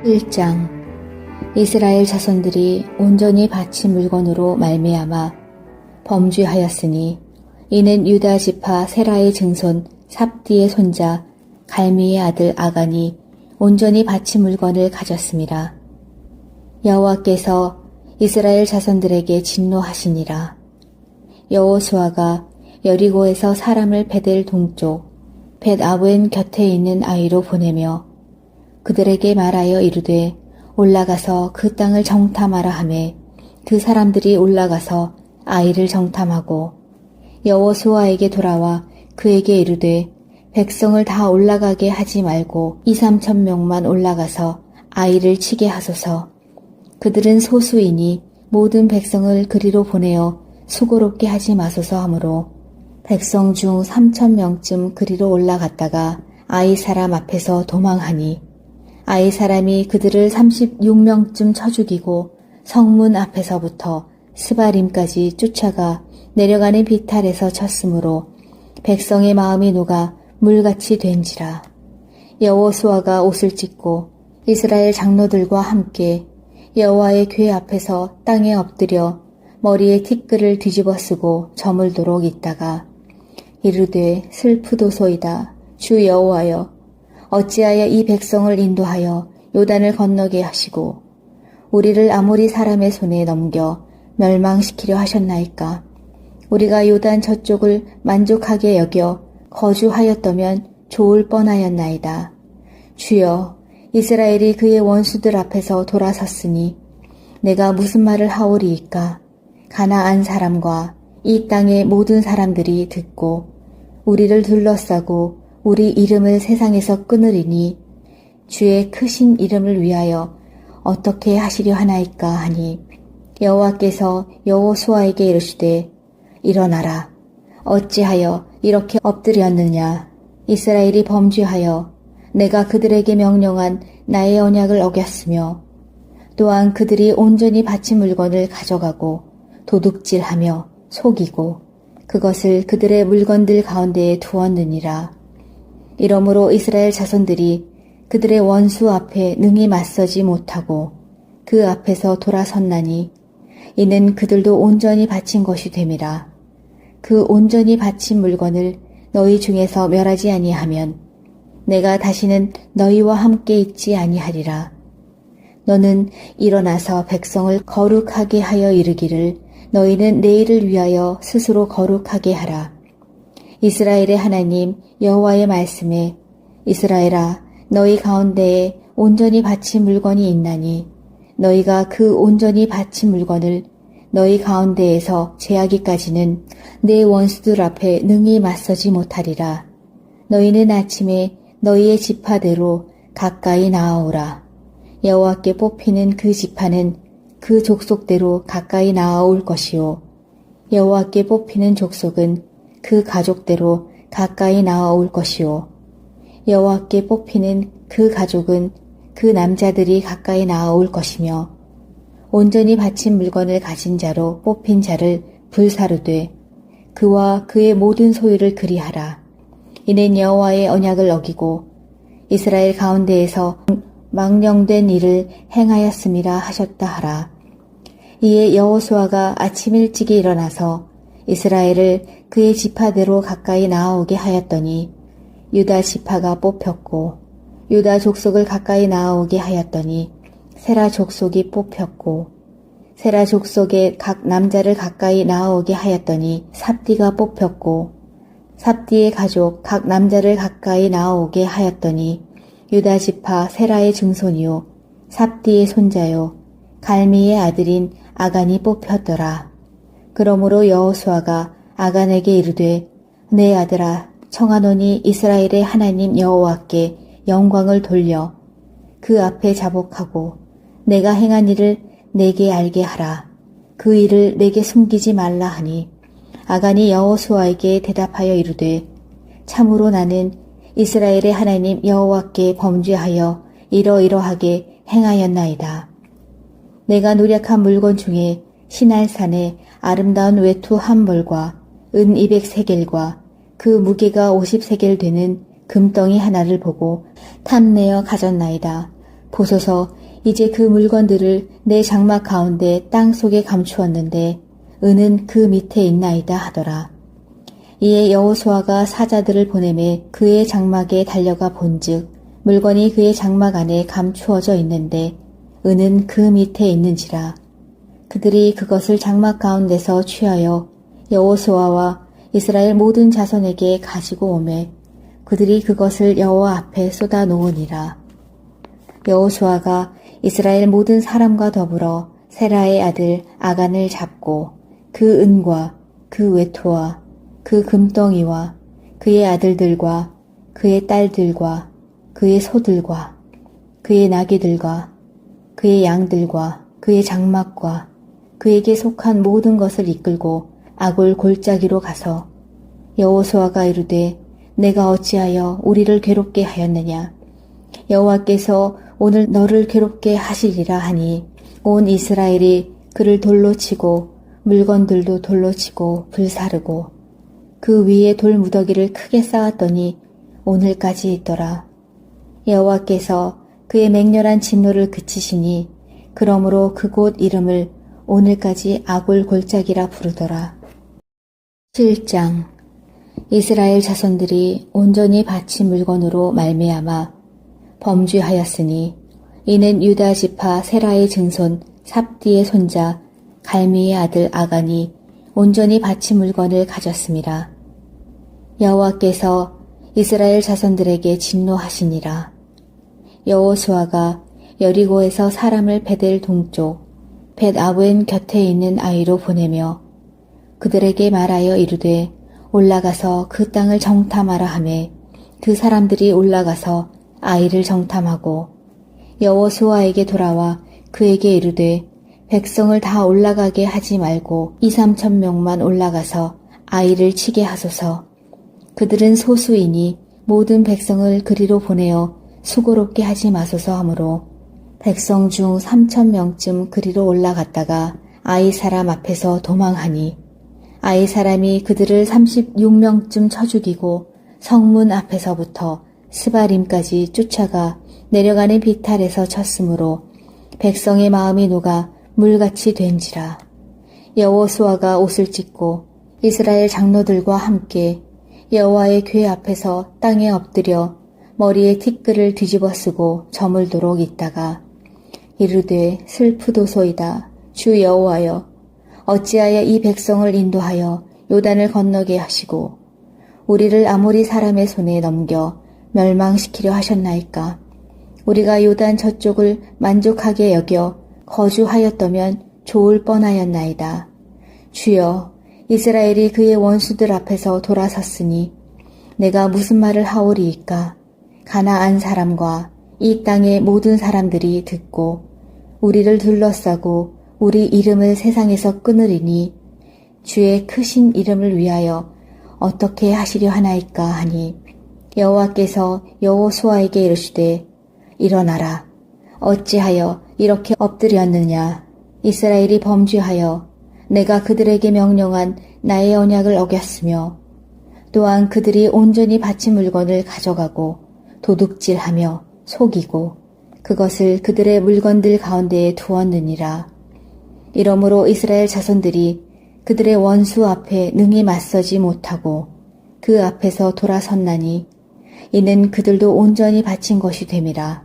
1장. 이스라엘 자손들이 온전히 바친 물건으로 말미암아 범죄하였으니 이는 유다 지파 세라의 증손 삽디의 손자 갈미의 아들 아간이 온전히 바친 물건을 가졌습니다. 여호와께서 이스라엘 자손들에게 진노하시니라. 여호수아가 여리고에서 사람을 베델 동쪽 벳아웬 곁에 있는 아이로 보내며 그들에게 말하여 이르되 올라가서 그 땅을 정탐하라 하매 그 사람들이 올라가서 아이를 정탐하고 여호수아에게 돌아와 그에게 이르되 백성을 다 올라가게 하지 말고 2~3천 명만 올라가서 아이를 치게 하소서. 그들은 소수이니 모든 백성을 그리로 보내어 수고롭게 하지 마소서 하므로 백성 중 3,000명쯤 그리로 올라갔다가 아이 사람 앞에서 도망하니 아이 사람이 그들을 36명쯤 쳐 죽이고 성문 앞에서부터 스바림까지 쫓아가 내려가는 비탈에서 쳤으므로 백성의 마음이 녹아 물같이 된지라. 여호수아가 옷을 찢고 이스라엘 장로들과 함께 여호와의 궤 앞에서 땅에 엎드려 머리에 티끌을 뒤집어 쓰고 저물도록 있다가 이르되 슬프도소이다. 주 여호와여, 어찌하여 이 백성을 인도하여 요단을 건너게 하시고 우리를 아모리 사람의 손에 넘겨 멸망시키려 하셨나이까. 우리가 요단 저쪽을 만족하게 여겨 거주하였다면 좋을 뻔하였나이다. 주여, 이스라엘이 그의 원수들 앞에서 돌아섰으니 내가 무슨 말을 하오리이까. 가나안 사람과 이 땅의 모든 사람들이 듣고 우리를 둘러싸고 우리 이름을 세상에서 끊으리니 주의 크신 이름을 위하여 어떻게 하시려 하나이까 하니 여호와께서 여호수아에게 이르시되 일어나라. 어찌하여 이렇게 엎드렸느냐. 이스라엘이 범죄하여 내가 그들에게 명령한 나의 언약을 어겼으며 또한 그들이 온전히 바친 물건을 가져가고 도둑질하며 속이고 그것을 그들의 물건들 가운데에 두었느니라. 이러므로 이스라엘 자손들이 그들의 원수 앞에 능히 맞서지 못하고 그 앞에서 돌아섰나니 이는 그들도 온전히 바친 것이 됨이라. 그 온전히 바친 물건을 너희 중에서 멸하지 아니하면 내가 다시는 너희와 함께 있지 아니하리라. 너는 일어나서 백성을 거룩하게 하여 이르기를 너희는 내일을 위하여 스스로 거룩하게 하라. 이스라엘의 하나님 여호와의 말씀에 이스라엘아, 너희 가운데에 온전히 바친 물건이 있나니 너희가 그 온전히 바친 물건을 너희 가운데에서 제하기까지는 내 원수들 앞에 능히 맞서지 못하리라. 너희는 아침에 너희의 지파대로 가까이 나아오라. 여호와께 뽑히는 그 지파는 그 족속대로 가까이 나아올 것이요 여호와께 뽑히는 족속은 그 가족대로 가까이 나아올 것이요 여호와께 뽑히는 그 가족은 그 남자들이 가까이 나아올 것이며 온전히 바친 물건을 가진 자로 뽑힌 자를 불사르되 그와 그의 모든 소유를 그리하라. 이는 여호와의 언약을 어기고 이스라엘 가운데에서 망령된 일을 행하였음이라 하셨다 하라. 이에 여호수아가 아침 일찍이 일어나서 이스라엘을 그의 지파대로 가까이 나아오게 하였더니 유다 지파가 뽑혔고 유다 족속을 가까이 나아오게 하였더니 세라 족속이 뽑혔고 세라 족속의 각 남자를 가까이 나아오게 하였더니 삽디가 뽑혔고 삽디의 가족 각 남자를 가까이 나아오게 하였더니 유다 지파 세라의 증손이요 삽디의 손자요 갈미의 아들인 아간이 뽑혔더라. 그러므로 여호수아가 아간에게 이르되 내 아들아, 청하노니 이스라엘의 하나님 여호와께 영광을 돌려 그 앞에 자복하고 내가 행한 일을 내게 알게 하라. 그 일을 내게 숨기지 말라 하니 아간이 여호수아에게 대답하여 이르되 참으로 나는 이스라엘의 하나님 여호와께 범죄하여 이러이러하게 행하였나이다. 내가 노력한 물건 중에 시날산의 아름다운 외투 한 벌과 은 200세겔과 그 무게가 50세겔 되는 금덩이 하나를 보고 탐내어 가졌나이다. 보소서, 이제 그 물건들을 내 장막 가운데 땅 속에 감추었는데 은은 그 밑에 있나이다 하더라. 이에 여호수아가 사자들을 보내매 그의 장막에 달려가 본즉 물건이 그의 장막 안에 감추어져 있는데 은은 그 밑에 있는지라. 그들이 그것을 장막 가운데서 취하여 여호수아와 이스라엘 모든 자손에게 가지고 오매 그들이 그것을 여호와 앞에 쏟아 놓으니라. 여호수아가 이스라엘 모든 사람과 더불어 세라의 아들 아간을 잡고 그 은과 그 외토와 그 금덩이와 그의 아들들과 그의 딸들과 그의 소들과 그의 나귀들과 그의 양들과 그의 장막과 그에게 속한 모든 것을 이끌고 아골 골짜기로 가서 여호수아가 이르되 내가 어찌하여 우리를 괴롭게 하였느냐. 여호와께서 오늘 너를 괴롭게 하시리라 하니 온 이스라엘이 그를 돌로 치고 물건들도 돌로 치고 불사르고 그 위에 돌 무더기를 크게 쌓았더니 오늘까지 있더라. 여호와께서 그의 맹렬한 진노를 그치시니 그러므로 그곳 이름을 오늘까지 아골 골짜기라 부르더라. 7장. 이스라엘 자손들이 온전히 바친 물건으로 말미암아 범죄하였으니 이는 유다 지파 세라의 증손 삽디의 손자 갈미의 아들 아간이 온전히 바친 물건을 가졌음이라. 여호와께서 이스라엘 자손들에게 진노하시니라. 여호수아가 여리고에서 사람을 베델 동쪽 벳아웬 곁에 있는 아이로 보내며 그들에게 말하여 이르되 올라가서 그 땅을 정탐하라 하매 그 사람들이 올라가서 아이를 정탐하고 여호수아에게 돌아와 그에게 이르되 백성을 다 올라가게 하지 말고 2~3천 명만 올라가서 아이를 치게 하소서. 그들은 소수이니 모든 백성을 그리로 보내어 수고롭게 하지 마소서 하므로 백성 중 3천 명쯤 그리로 올라갔다가 아이 사람 앞에서 도망하니 아이 사람이 그들을 36명쯤 쳐 죽이고 성문 앞에서부터 스바림까지 쫓아가 내려가는 비탈에서 쳤으므로 백성의 마음이 녹아 물같이 된지라. 여호수아가 옷을 찢고 이스라엘 장로들과 함께 여호와의 궤 앞에서 땅에 엎드려 머리에 티끌을 뒤집어 쓰고 저물도록 있다가 이르되 슬프도소이다. 주 여호와여, 어찌하여 이 백성을 인도하여 요단을 건너게 하시고 우리를 아모리 사람의 손에 넘겨 멸망시키려 하셨나이까. 우리가 요단 저쪽을 만족하게 여겨 거주하였다면 좋을 뻔하였나이다. 주여, 이스라엘이 그의 원수들 앞에서 돌아섰으니 내가 무슨 말을 하오리이까. 가나안 사람과 이 땅의 모든 사람들이 듣고 우리를 둘러싸고 우리 이름을 세상에서 끊으리니 주의 크신 이름을 위하여 어떻게 하시려 하나이까 하니 여호와께서 여호수아에게 이르시되 일어나라. 어찌하여 이렇게 엎드렸느냐. 이스라엘이 범죄하여 내가 그들에게 명령한 나의 언약을 어겼으며 또한 그들이 온전히 바친 물건을 가져가고 도둑질하며 속이고 그것을 그들의 물건들 가운데에 두었느니라. 이러므로 이스라엘 자손들이 그들의 원수 앞에 능히 맞서지 못하고 그 앞에서 돌아섰나니 이는 그들도 온전히 바친 것이 됨이라.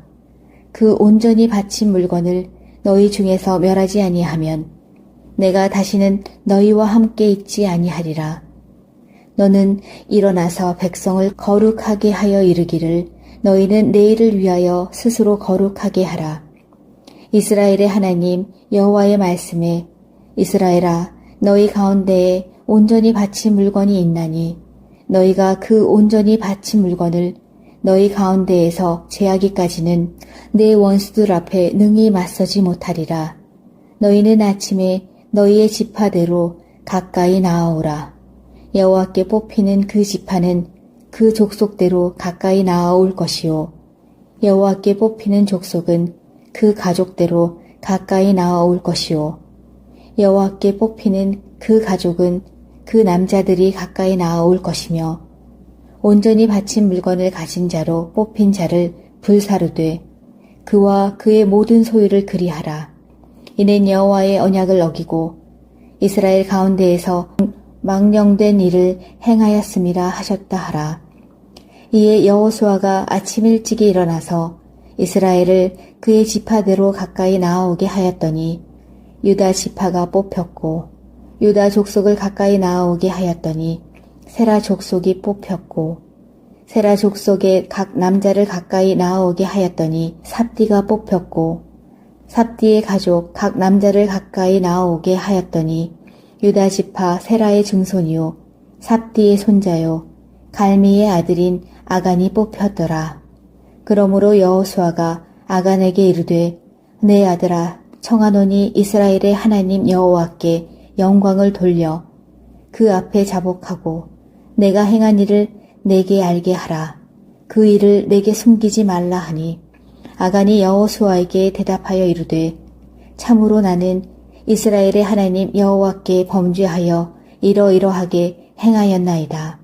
그 온전히 바친 물건을 너희 중에서 멸하지 아니하면 내가 다시는 너희와 함께 있지 아니하리라. 너는 일어나서 백성을 거룩하게 하여 이르기를 너희는 내일을 위하여 스스로 거룩하게 하라. 이스라엘의 하나님 여호와의 말씀에 이스라엘아, 너희 가운데에 온전히 바친 물건이 있나니 너희가 그 온전히 바친 물건을 너희 가운데에서 제하기까지는 내 원수들 앞에 능히 맞서지 못하리라. 너희는 아침에 너희의 지파대로 가까이 나아오라. 여호와께 뽑히는 그 지파는 그 족속대로 가까이 나아올 것이요 여호와께 뽑히는 족속은 그 가족대로 가까이 나아올 것이요 여호와께 뽑히는 그 가족은 그 남자들이 가까이 나아올 것이며 온전히 바친 물건을 가진 자로 뽑힌 자를 불사르되 그와 그의 모든 소유를 그리하라. 이는 여호와의 언약을 어기고 이스라엘 가운데에서 망령된 일을 행하였음이라 하셨다 하라. 이에 여호수아가 아침 일찍이 일어나서 이스라엘을 그의 지파대로 가까이 나아오게 하였더니 유다 지파가 뽑혔고 유다 족속을 가까이 나아오게 하였더니 세라 족속이 뽑혔고 세라 족속의 각 남자를 가까이 나아오게 하였더니 삽디가 뽑혔고 삽디의 가족 각 남자를 가까이 나아오게 하였더니 유다 지파 세라의 증손이요 삽디의 손자요 갈미의 아들인 아간이 뽑혔더라. 그러므로 여호수아가 아간에게 이르되 내 아들아 청하노니 이스라엘의 하나님 여호와께 영광을 돌려 그 앞에 자복하고 내가 행한 일을 내게 알게 하라. 그 일을 내게 숨기지 말라 하니 아간이 여호수아에게 대답하여 이르되 참으로 나는 이스라엘의 하나님 여호와께 범죄하여 이러이러하게 행하였나이다.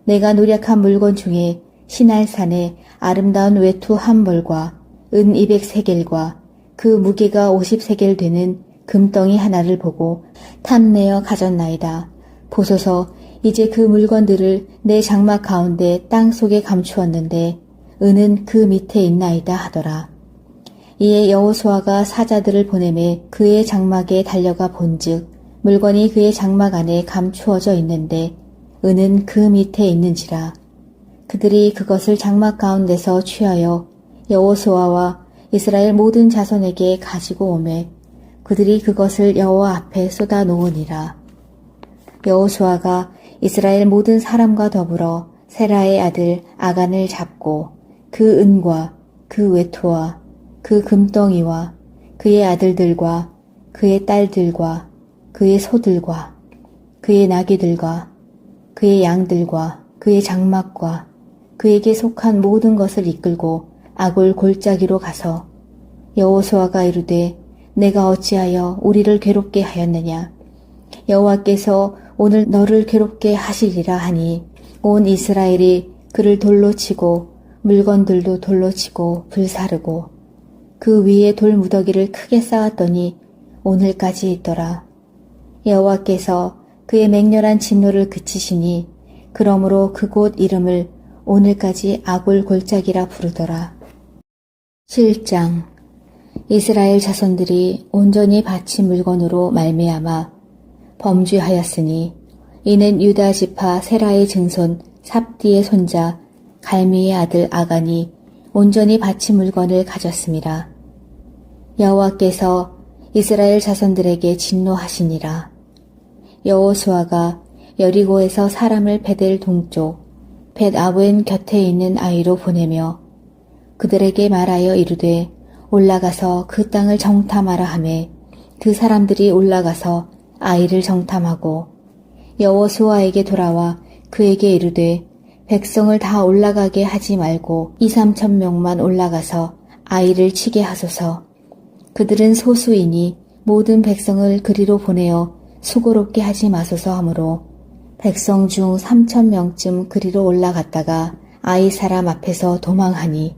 내가 노력한 물건 중에 시날산의 아름다운 외투 한 벌과 은 200세겔과 그 무게가 50세겔 되는 금덩이 하나를 보고 탐내어 가졌나이다. 보소서 이제 그 물건들을 내 장막 가운데 땅 속에 감추었는데 은은 그 밑에 있나이다 하더라. 이에 여호수아가 사자들을 보내매 그의 장막에 달려가 본즉 물건이 그의 장막 안에 감추어져 있는데 은은 그 밑에 있는지라. 그들이 그것을 장막 가운데서 취하여 여호수아와 이스라엘 모든 자손에게 가지고 오매 그들이 그것을 여호와 앞에 쏟아 놓으니라. 여호수아가 이스라엘 모든 사람과 더불어 세라의 아들 아간을 잡고 그 은과 그 외투와 그 금덩이와 그의 아들들과 그의 딸들과 그의 소들과 그의 나귀들과 그의 양들과 그의 장막과 그에게 속한 모든 것을 이끌고 아골 골짜기로 가서 여호수아가 이르되 내가 어찌하여 우리를 괴롭게 하였느냐. 여호와께서 오늘 너를 괴롭게 하시리라 하니 온 이스라엘이 그를 돌로 치고 물건들도 돌로 치고 불사르고 그 위에 돌 무더기를 크게 쌓았더니 오늘까지 있더라. 여호와께서 그의 맹렬한 진노를 그치시니 그러므로 그곳 이름을 오늘까지 아골 골짜기라 부르더라. 7장 이스라엘 자손들이 온전히 바친 물건으로 말미암아 범죄하였으니 이는 유다 지파 세라의 증손 삽디의 손자 갈미의 아들 아간이 온전히 바친 물건을 가졌습니다. 여호와께서 이스라엘 자손들에게 진노하시니라. 여호수아가 여리고에서 사람을 베델 동쪽 벳아웬 곁에 있는 아이로 보내며 그들에게 말하여 이르되 올라가서 그 땅을 정탐하라 하매 그 사람들이 올라가서 아이를 정탐하고 여호수아에게 돌아와 그에게 이르되 백성을 다 올라가게 하지 말고 2~3천 명만 올라가서 아이를 치게 하소서. 그들은 소수이니 모든 백성을 그리로 보내어 수고롭게 하지 마소서 하므로 백성 중 3,000명쯤 그리로 올라갔다가 아이 사람 앞에서 도망하니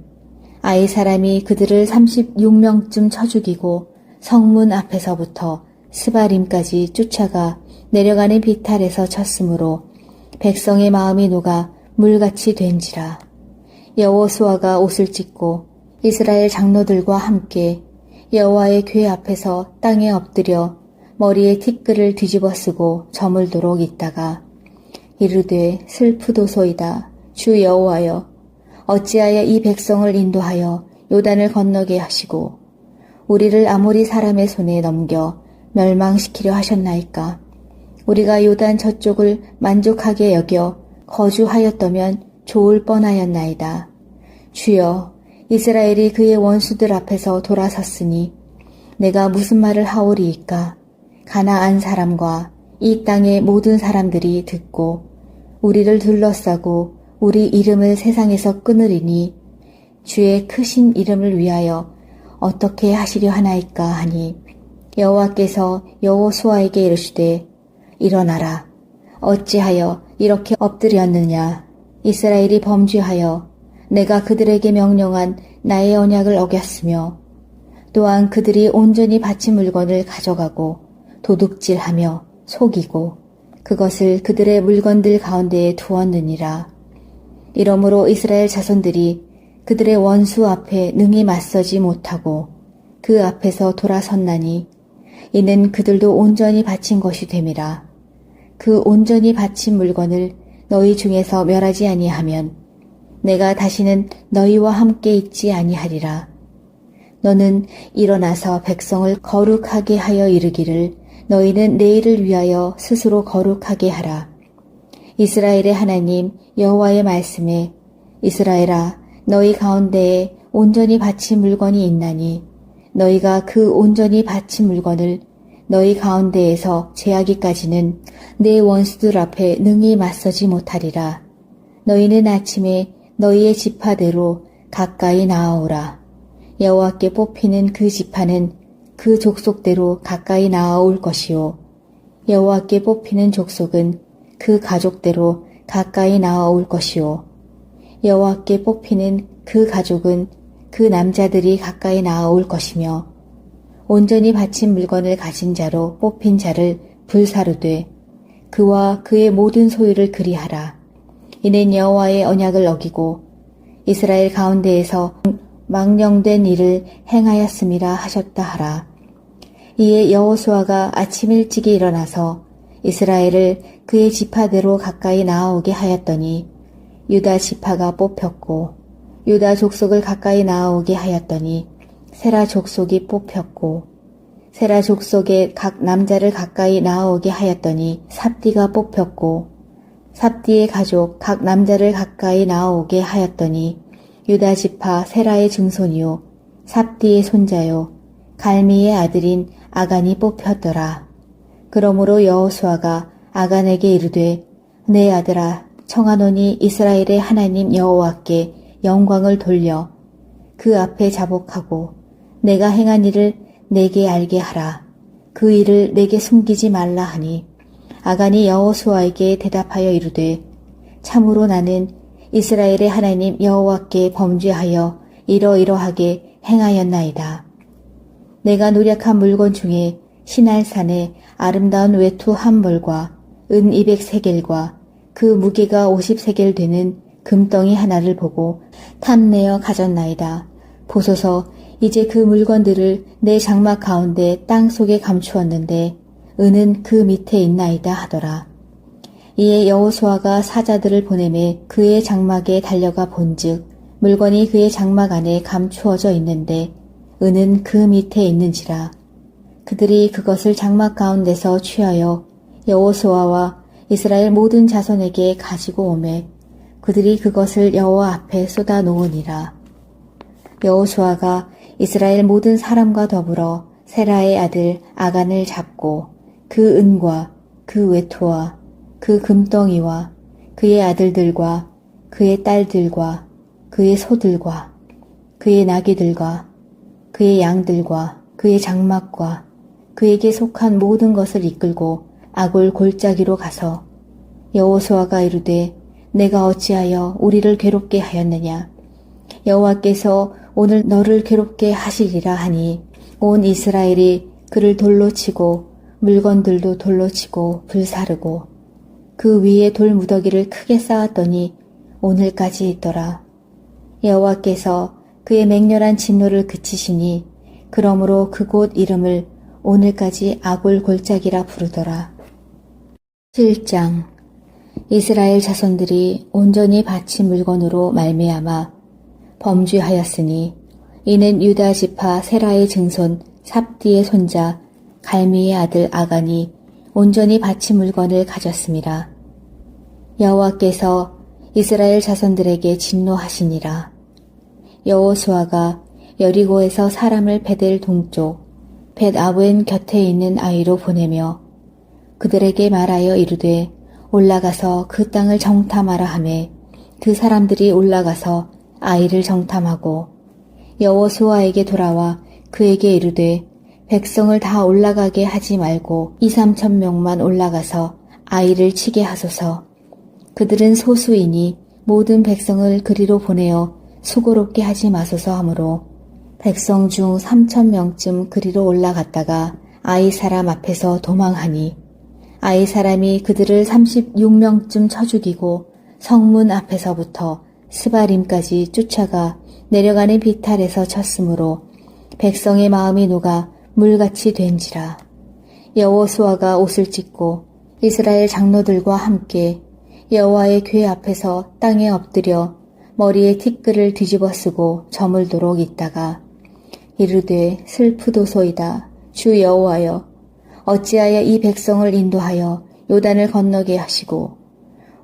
아이 사람이 그들을 36명쯤 쳐 죽이고 성문 앞에서부터 스바림까지 쫓아가 내려가는 비탈에서 쳤으므로 백성의 마음이 녹아 물같이 된지라. 여호수아가 옷을 찢고 이스라엘 장로들과 함께 여호와의 궤 앞에서 땅에 엎드려 머리에 티끌을 뒤집어 쓰고 저물도록 있다가 이르되 슬프도소이다. 주 여호와여 어찌하여 이 백성을 인도하여 요단을 건너게 하시고 우리를 아모리 사람의 손에 넘겨 멸망시키려 하셨나이까. 우리가 요단 저쪽을 만족하게 여겨 거주하였다면 좋을 뻔하였나이다. 주여 이스라엘이 그의 원수들 앞에서 돌아섰으니 내가 무슨 말을 하오리이까. 가나안 사람과 이 땅의 모든 사람들이 듣고 우리를 둘러싸고 우리 이름을 세상에서 끊으리니 주의 크신 이름을 위하여 어떻게 하시려 하나이까 하니 여호와께서 여호수아에게 이르시되 일어나라. 어찌하여 이렇게 엎드렸느냐. 이스라엘이 범죄하여 내가 그들에게 명령한 나의 언약을 어겼으며 또한 그들이 온전히 바친 물건을 가져가고 도둑질하며 속이고 그것을 그들의 물건들 가운데에 두었느니라. 이러므로 이스라엘 자손들이 그들의 원수 앞에 능히 맞서지 못하고 그 앞에서 돌아섰나니 이는 그들도 온전히 바친 것이 됨이라. 그 온전히 바친 물건을 너희 중에서 멸하지 아니하면 내가 다시는 너희와 함께 있지 아니하리라. 너는 일어나서 백성을 거룩하게 하여 이르기를 너희는 내일을 위하여 스스로 거룩하게 하라. 이스라엘의 하나님 여호와의 말씀에 이스라엘아 너희 가운데에 온전히 바친 물건이 있나니 너희가 그 온전히 바친 물건을 너희 가운데에서 제하기까지는 내 원수들 앞에 능히 맞서지 못하리라. 너희는 아침에 너희의 지파대로 가까이 나아오라. 여호와께 뽑히는 그 지파는 그 족속대로 가까이 나아올 것이요 여호와께 뽑히는 족속은 그 가족대로 가까이 나아올 것이요 여호와께 뽑히는 그 가족은 그 남자들이 가까이 나아올 것이며 온전히 바친 물건을 가진 자로 뽑힌 자를 불사르되 그와 그의 모든 소유를 그리하라. 이는 여호와의 언약을 어기고 이스라엘 가운데에서 망령된 일을 행하였음이라 하셨다 하라. 이에 여호수아가 아침 일찍이 일어나서 이스라엘을 그의 지파대로 가까이 나아오게 하였더니 유다 지파가 뽑혔고 유다 족속을 가까이 나아오게 하였더니 세라 족속이 뽑혔고 세라 족속의 각 남자를 가까이 나아오게 하였더니 삽디가 뽑혔고 삽디의 가족 각 남자를 가까이 나아오게 하였더니 유다 지파 세라의 증손이요 삽디의 손자요 갈미의 아들인 아간이 뽑혔더라. 그러므로 여호수아가 아간에게 이르되 내 아들아 청하노니 이스라엘의 하나님 여호와께 영광을 돌려 그 앞에 자복하고 내가 행한 일을 내게 알게 하라. 그 일을 내게 숨기지 말라 하니 아간이 여호수아에게 대답하여 이르되 참으로 나는 이스라엘의 하나님 여호와께 범죄하여 이러이러하게 행하였나이다. 내가 노력한 물건 중에 시날산의 아름다운 외투 한 벌과 은 200세겔과 그 무게가 50세겔 되는 금덩이 하나를 보고 탐내어 가졌나이다. 보소서 이제 그 물건들을 내 장막 가운데 땅 속에 감추었는데 은은 그 밑에 있나이다 하더라. 이에 여호수아가 사자들을 보내매 그의 장막에 달려가 본즉 물건이 그의 장막 안에 감추어져 있는데 은은 그 밑에 있는지라. 그들이 그것을 장막 가운데서 취하여 여호수아와 이스라엘 모든 자손에게 가지고 오매 그들이 그것을 여호와 앞에 쏟아 놓으니라. 여호수아가 이스라엘 모든 사람과 더불어 세라의 아들 아간을 잡고 그 은과 그 외투와 그 금덩이와 그의 아들들과 그의 딸들과 그의 소들과 그의 나귀들과 그의 양들과 그의 장막과 그에게 속한 모든 것을 이끌고 아골 골짜기로 가서 여호수아가 이르되 내가 어찌하여 우리를 괴롭게 하였느냐. 여호와께서 오늘 너를 괴롭게 하시리라 하니 온 이스라엘이 그를 돌로 치고 물건들도 돌로 치고 불사르고 그 위에 돌 무더기를 크게 쌓았더니 오늘까지 있더라. 여호와께서 그의 맹렬한 진노를 그치시니 그러므로 그곳 이름을 오늘까지 아골 골짜기라 부르더라. 7장 이스라엘 자손들이 온전히 바친 물건으로 말미암아 범죄하였으니 이는 유다 지파 세라의 증손 삽디의 손자 갈미의 아들 아간이 온전히 바친 물건을 가졌음이라. 여호와께서 이스라엘 자손들에게 진노하시니라. 여호수아가 여리고에서 사람을 베델 동쪽 벳아웬 곁에 있는 아이로 보내며 그들에게 말하여 이르되 올라가서 그 땅을 정탐하라 하매 그 사람들이 올라가서 아이를 정탐하고 여호수아에게 돌아와 그에게 이르되 백성을 다 올라가게 하지 말고 2~3천 명만 올라가서 아이를 치게 하소서. 그들은 소수이니 모든 백성을 그리로 보내어 수고롭게 하지 마소서 하므로 백성 중 3,000명쯤 그리로 올라갔다가 아이 사람 앞에서 도망하니 아이 사람이 그들을 36명쯤 쳐 죽이고 성문 앞에서부터 스바림까지 쫓아가 내려가는 비탈에서 쳤으므로 백성의 마음이 녹아 물같이 된지라. 여호수아가 옷을 찢고 이스라엘 장로들과 함께 여호와의 궤 앞에서 땅에 엎드려 머리에 티끌을 뒤집어 쓰고 저물도록 있다가 이르되 슬프도소이다. 주 여호와여, 어찌하여 이 백성을 인도하여 요단을 건너게 하시고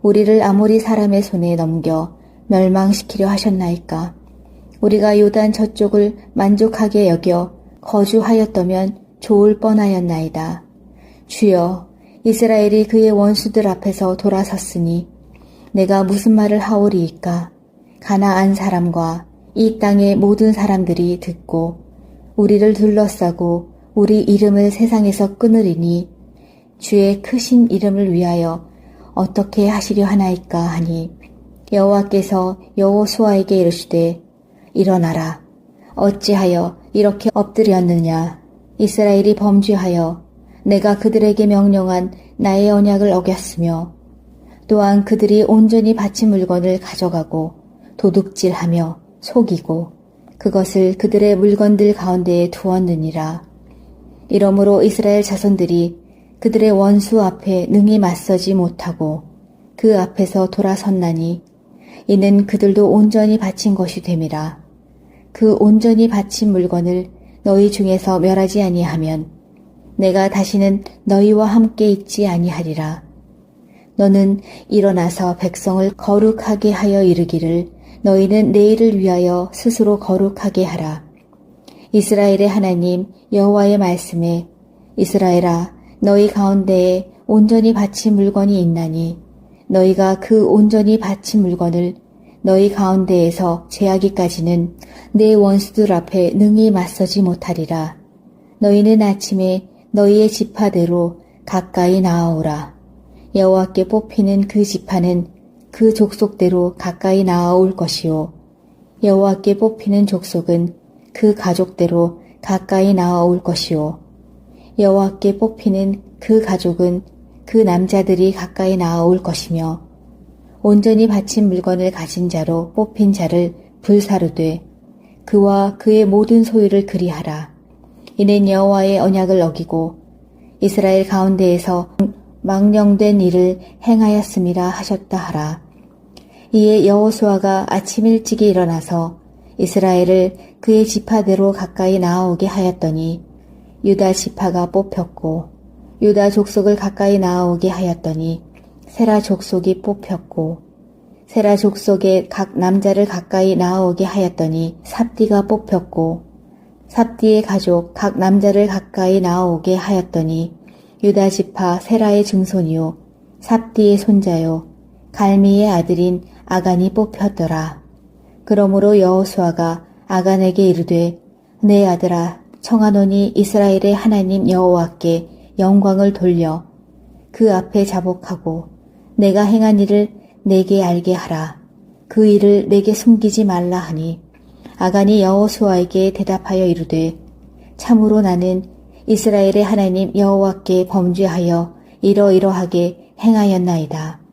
우리를 아모리 사람의 손에 넘겨 멸망시키려 하셨나이까. 우리가 요단 저쪽을 만족하게 여겨 거주하였다면 좋을 뻔하였나이다. 주여, 이스라엘이 그의 원수들 앞에서 돌아섰으니 내가 무슨 말을 하오리이까. 가나안 사람과 이 땅의 모든 사람들이 듣고 우리를 둘러싸고 우리 이름을 세상에서 끊으리니 주의 크신 이름을 위하여 어떻게 하시려 하나이까 하니 여호와께서 여호수아에게 이르시되 일어나라. 어찌하여 이렇게 엎드렸느냐. 이스라엘이 범죄하여 내가 그들에게 명령한 나의 언약을 어겼으며 또한 그들이 온전히 바친 물건을 가져가고 도둑질하며 속이고 그것을 그들의 물건들 가운데에 두었느니라. 이러므로 이스라엘 자손들이 그들의 원수 앞에 능히 맞서지 못하고 그 앞에서 돌아섰나니 이는 그들도 온전히 바친 것이 됨이라. 그 온전히 바친 물건을 너희 중에서 멸하지 아니하면 내가 다시는 너희와 함께 있지 아니하리라. 너는 일어나서 백성을 거룩하게 하여 이르기를 너희는 내일을 위하여 스스로 거룩하게 하라. 이스라엘의 하나님 여호와의 말씀에 이스라엘아, 너희 가운데에 온전히 바친 물건이 있나니 너희가 그 온전히 바친 물건을 너희 가운데에서 제하기까지는 내 원수들 앞에 능히 맞서지 못하리라. 너희는 아침에 너희의 지파대로 가까이 나아오라. 여호와께 뽑히는 그 지파는 그 족속대로 가까이 나아올 것이요 여호와께 뽑히는 족속은 그 가족대로 가까이 나아올 것이요 여호와께 뽑히는 그 가족은 그 남자들이 가까이 나아올 것이며 온전히 바친 물건을 가진 자로 뽑힌 자를 불사르되 그와 그의 모든 소유를 그리하라. 이는 여호와의 언약을 어기고 이스라엘 가운데에서 망령된 일을 행하였음이라 하셨다 하라. 이에 여호수아가 아침 일찍이 일어나서 이스라엘을 그의 지파대로 가까이 나아오게 하였더니 유다 지파가 뽑혔고 유다 족속을 가까이 나아오게 하였더니 세라 족속이 뽑혔고 세라 족속의 각 남자를 가까이 나아오게 하였더니 삽디가 뽑혔고 삽디의 가족 각 남자를 가까이 나아오게 하였더니 유다 지파 세라의 증손이요 삽디의 손자요 갈미의 아들인 아간이 뽑혔더라. 그러므로 여호수아가 아간에게 이르되 내 아들아 청하노니 이스라엘의 하나님 여호와께 영광을 돌려 그 앞에 자복하고 내가 행한 일을 내게 알게 하라. 그 일을 내게 숨기지 말라 하니 아간이 여호수아에게 대답하여 이르되 참으로 나는 이스라엘의 하나님 여호와께 범죄하여 이러이러하게 행하였나이다.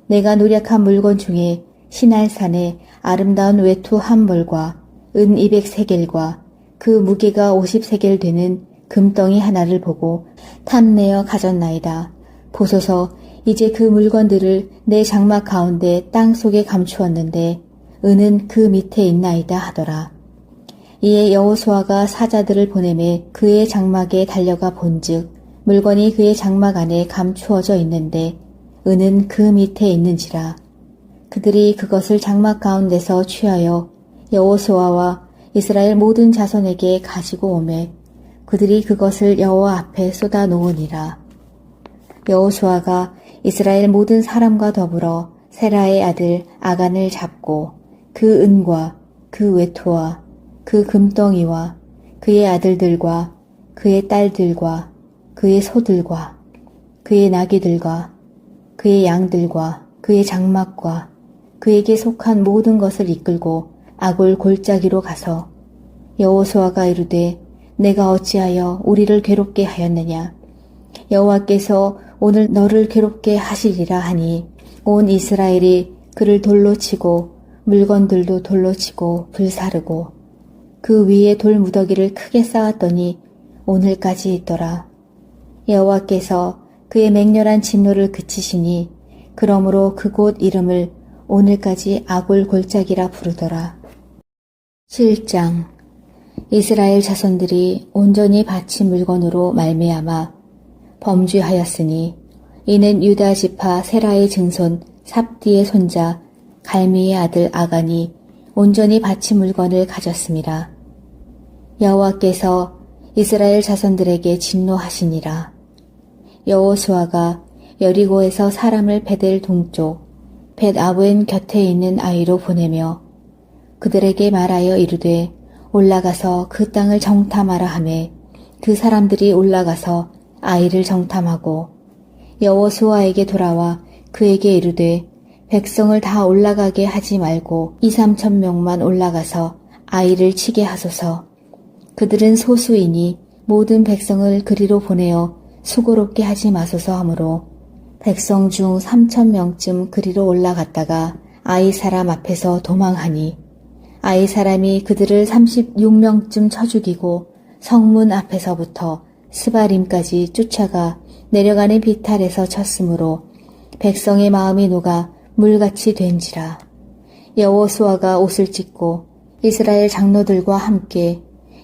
내가 노력한 물건 중에 시날산의 아름다운 외투 한 벌과 은 200세겔과 그 무게가 50세겔 되는 금덩이 하나를 보고 탐내어 가졌나이다. 보소서 이제 그 물건들을 내 장막 가운데 땅 속에 감추었는데 은은 그 밑에 있나이다 하더라. 이에 여호수아가 사자들을 보내매 그의 장막에 달려가 본즉 물건이 그의 장막 안에 감추어져 있는데 은은 그 밑에 있는지라. 그들이 그것을 장막 가운데서 취하여 여호수아와 이스라엘 모든 자손에게 가지고 오매 그들이 그것을 여호와 앞에 쏟아 놓으니라. 여호수아가 이스라엘 모든 사람과 더불어 세라의 아들 아간을 잡고 그 은과 그 외투와 그 금덩이와 그의 아들들과 그의 딸들과 그의 소들과 그의 나귀들과 그의 양들과 그의 장막과 그에게 속한 모든 것을 이끌고 아골 골짜기로 가서 여호수아가 이르되 내가 어찌하여 우리를 괴롭게 하였느냐. 여호와께서 오늘 너를 괴롭게 하시리라 하니 온 이스라엘이 그를 돌로 치고 물건들도 돌로 치고 불사르고 그 위에 돌 무더기를 크게 쌓았더니 오늘까지 있더라. 여호와께서 그의 맹렬한 진노를 그치시니 그러므로 그곳 이름을 오늘까지 아골 골짜기라 부르더라. 7장. 이스라엘 자손들이 온전히 바친 물건으로 말미암아 범죄하였으니 이는 유다 지파 세라의 증손 삽디의 손자 갈미의 아들 아간이 온전히 바친 물건을 가졌습니다. 여호와께서 이스라엘 자손들에게 진노하시니라. 여호수아가 여리고에서 사람을 베델 동쪽 벳아웬 곁에 있는 아이로 보내며 그들에게 말하여 이르되 올라가서 그 땅을 정탐하라 하매 그 사람들이 올라가서 아이를 정탐하고 여호수아에게 돌아와 그에게 이르되 백성을 다 올라가게 하지 말고 2-3천 명만 올라가서 아이를 치게 하소서. 그들은 소수이니 모든 백성을 그리로 보내어 수고롭게 하지 마소서 하므로 백성 중 3천 명쯤 그리로 올라갔다가 아이 사람 앞에서 도망하니 아이 사람이 그들을 36명쯤 쳐 죽이고 성문 앞에서부터 스바림까지 쫓아가 내려가는 비탈에서 쳤으므로 백성의 마음이 녹아 물같이 된지라. 여호수아가 옷을 찢고 이스라엘 장로들과 함께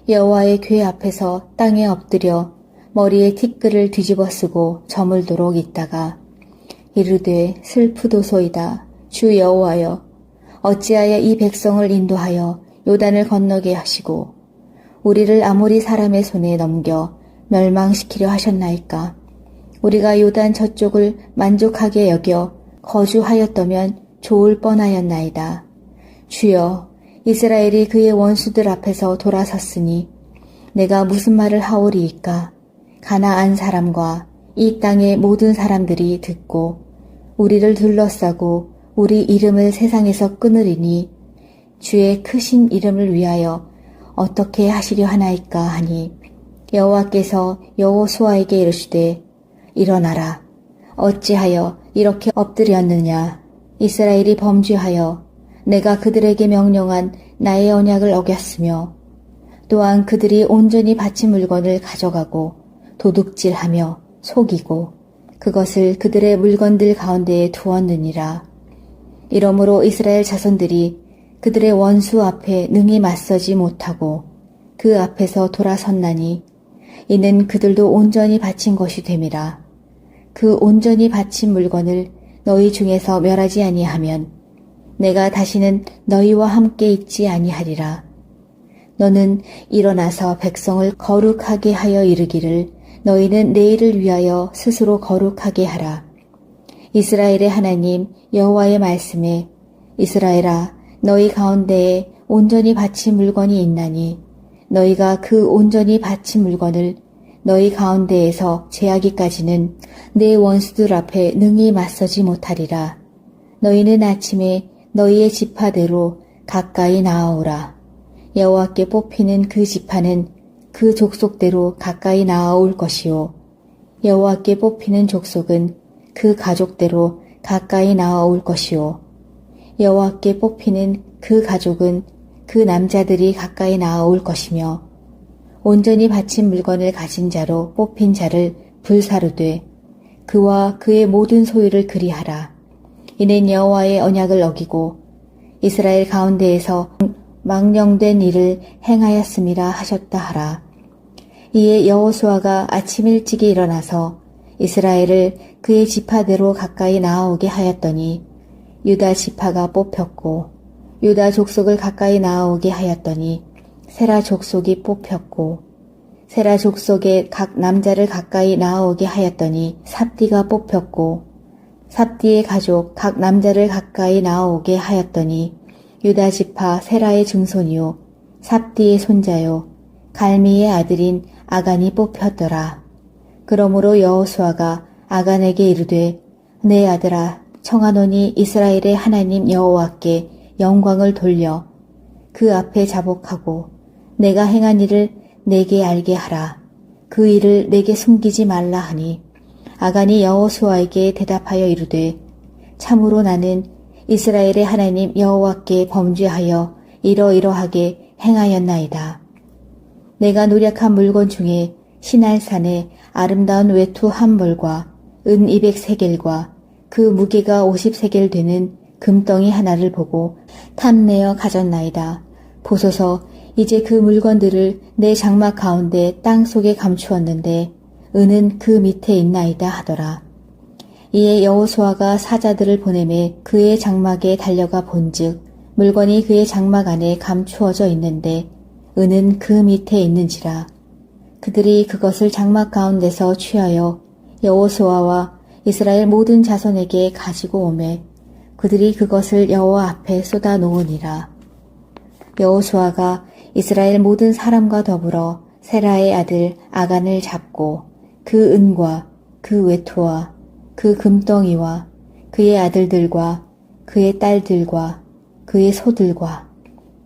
여호와의 궤 앞에서 땅에 엎드려 머리에 티끌을 뒤집어 쓰고 저물도록 있다가 이르되 슬프도소이다. 주 여호와여 어찌하여 이 백성을 인도하여 요단을 건너게 하시고 우리를 아모리 사람의 손에 넘겨 멸망시키려 하셨나이까. 우리가 요단 저쪽을 만족하게 여겨 거주하였다면 좋을 뻔하였나이다. 주여 이스라엘이 그의 원수들 앞에서 돌아섰으니 내가 무슨 말을 하오리이까. 가나안 사람과 이 땅의 모든 사람들이 듣고 우리를 둘러싸고 우리 이름을 세상에서 끊으리니 주의 크신 이름을 위하여 어떻게 하시려 하나이까 하니 여호와께서 여호수아에게 이르시되 일어나라. 어찌하여 이렇게 엎드렸느냐. 이스라엘이 범죄하여 내가 그들에게 명령한 나의 언약을 어겼으며 또한 그들이 온전히 바친 물건을 가져가고 도둑질하며 속이고 그것을 그들의 물건들 가운데에 두었느니라. 이러므로 이스라엘 자손들이 그들의 원수 앞에 능히 맞서지 못하고 그 앞에서 돌아섰나니 이는 그들도 온전히 바친 것이 됨이라. 그 온전히 바친 물건을 너희 중에서 멸하지 아니하면 내가 다시는 너희와 함께 있지 아니하리라. 너는 일어나서 백성을 거룩하게 하여 이르기를 너희는 내일을 위하여 스스로 거룩하게 하라. 이스라엘의 하나님 여호와의 말씀에 이스라엘아 너희 가운데에 온전히 바친 물건이 있나니 너희가 그 온전히 바친 물건을 너희 가운데에서 제하기까지는 내 원수들 앞에 능히 맞서지 못하리라. 너희는 아침에 너희의 지파대로 가까이 나아오라. 여호와께 뽑히는 그 지파는 그 족속대로 가까이 나아올 것이요 여호와께 뽑히는 족속은 그 가족대로 가까이 나아올 것이요 여호와께 뽑히는 그 가족은 그 남자들이 가까이 나아올 것이며 온전히 바친 물건을 가진 자로 뽑힌 자를 불사르되 그와 그의 모든 소유를 그리하라. 이는 여호와의 언약을 어기고 이스라엘 가운데에서 망령된 일을 행하였음이라 하셨다 하라. 이에 여호수아가 아침 일찍이 일어나서 이스라엘을 그의 지파대로 가까이 나아오게 하였더니 유다 지파가 뽑혔고 유다 족속을 가까이 나아오게 하였더니 세라 족속이 뽑혔고 세라 족속의 각 남자를 가까이 나아오게 하였더니 삽디가 뽑혔고 삽디의 가족 각 남자를 가까이 나아오게 하였더니 유다 지파 세라의 증손이요 삽디의 손자요 갈미의 아들인 아간이 뽑혔더라. 그러므로 여호수아가 아간에게 이르되 내 아들아 청하노니 이스라엘의 하나님 여호와께 영광을 돌려 그 앞에 자복하고 내가 행한 일을 내게 알게 하라. 그 일을 내게 숨기지 말라 하니 아간이 여호수아에게 대답하여 이르되 참으로 나는 이스라엘의 하나님 여호와께 범죄하여 이러이러하게 행하였나이다. 내가 노력한 물건 중에 시날산의 아름다운 외투 한 벌과 은 200세겔과 그 무게가 50세겔 되는 금덩이 하나를 보고 탐내어 가졌나이다. 보소서 이제 그 물건들을 내 장막 가운데 땅 속에 감추었는데 은은 그 밑에 있나이다 하더라. 이에 여호수아가 사자들을 보내매 그의 장막에 달려가 본즉 물건이 그의 장막 안에 감추어져 있는데 은은 그 밑에 있는지라. 그들이 그것을 장막 가운데서 취하여 여호수아와 이스라엘 모든 자손에게 가지고 오매 그들이 그것을 여호와 앞에 쏟아 놓으니라. 여호수아가 이스라엘 모든 사람과 더불어 세라의 아들 아간을 잡고 그 은과 그 외투와 그 금덩이와 그의 아들들과 그의 딸들과 그의 소들과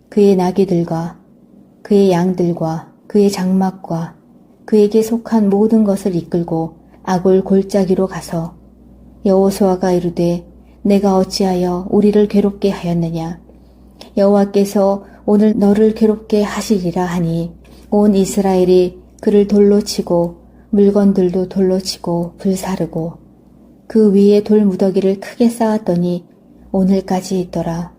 그의 나귀들과 그의 양들과 그의 장막과 그에게 속한 모든 것을 이끌고 아골 골짜기로 가서 여호수아가 이르되 내가 어찌하여 우리를 괴롭게 하였느냐. 여호와께서 오늘 너를 괴롭게 하시리라 하니 온 이스라엘이 그를 돌로 치고 물건들도 돌로 치고 불사르고 그 위에 돌 무더기를 크게 쌓았더니 오늘까지 있더라.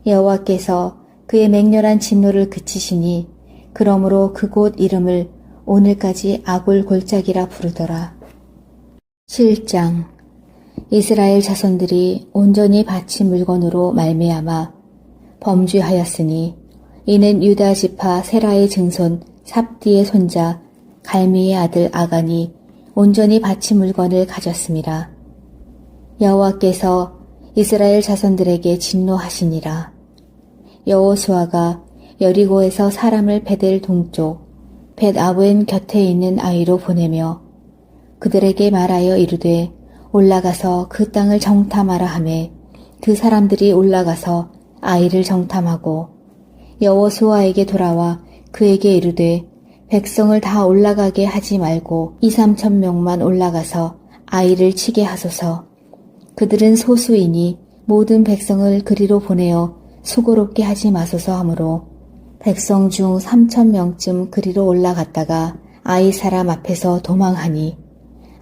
여호와께서 그의 맹렬한 진노를 그치시니 그러므로 그곳 이름을 오늘까지 아골 골짜기라 부르더라. 7장 이스라엘 자손들이 온전히 바친 물건으로 말미암아 범죄하였으니 이는 유다 지파 세라의 증손 삽디의 손자 갈미의 아들 아간이 온전히 바친 물건을 가졌음이라. 여호와께서 이스라엘 자손들에게 진노하시니라. 여호수아가 여리고에서 사람을 베델 동쪽 벳아웬 곁에 있는 아이로 보내며 그들에게 말하여 이르되 올라가서 그 땅을 정탐하라 하매 그 사람들이 올라가서 아이를 정탐하고 여호수아에게 돌아와 그에게 이르되 백성을 다 올라가게 하지 말고 2~3천 명만 올라가서 아이를 치게 하소서. 그들은 소수이니 모든 백성을 그리로 보내어 수고롭게 하지 마소서 하므로 백성 중 3,000명쯤 그리로 올라갔다가 아이 사람 앞에서 도망하니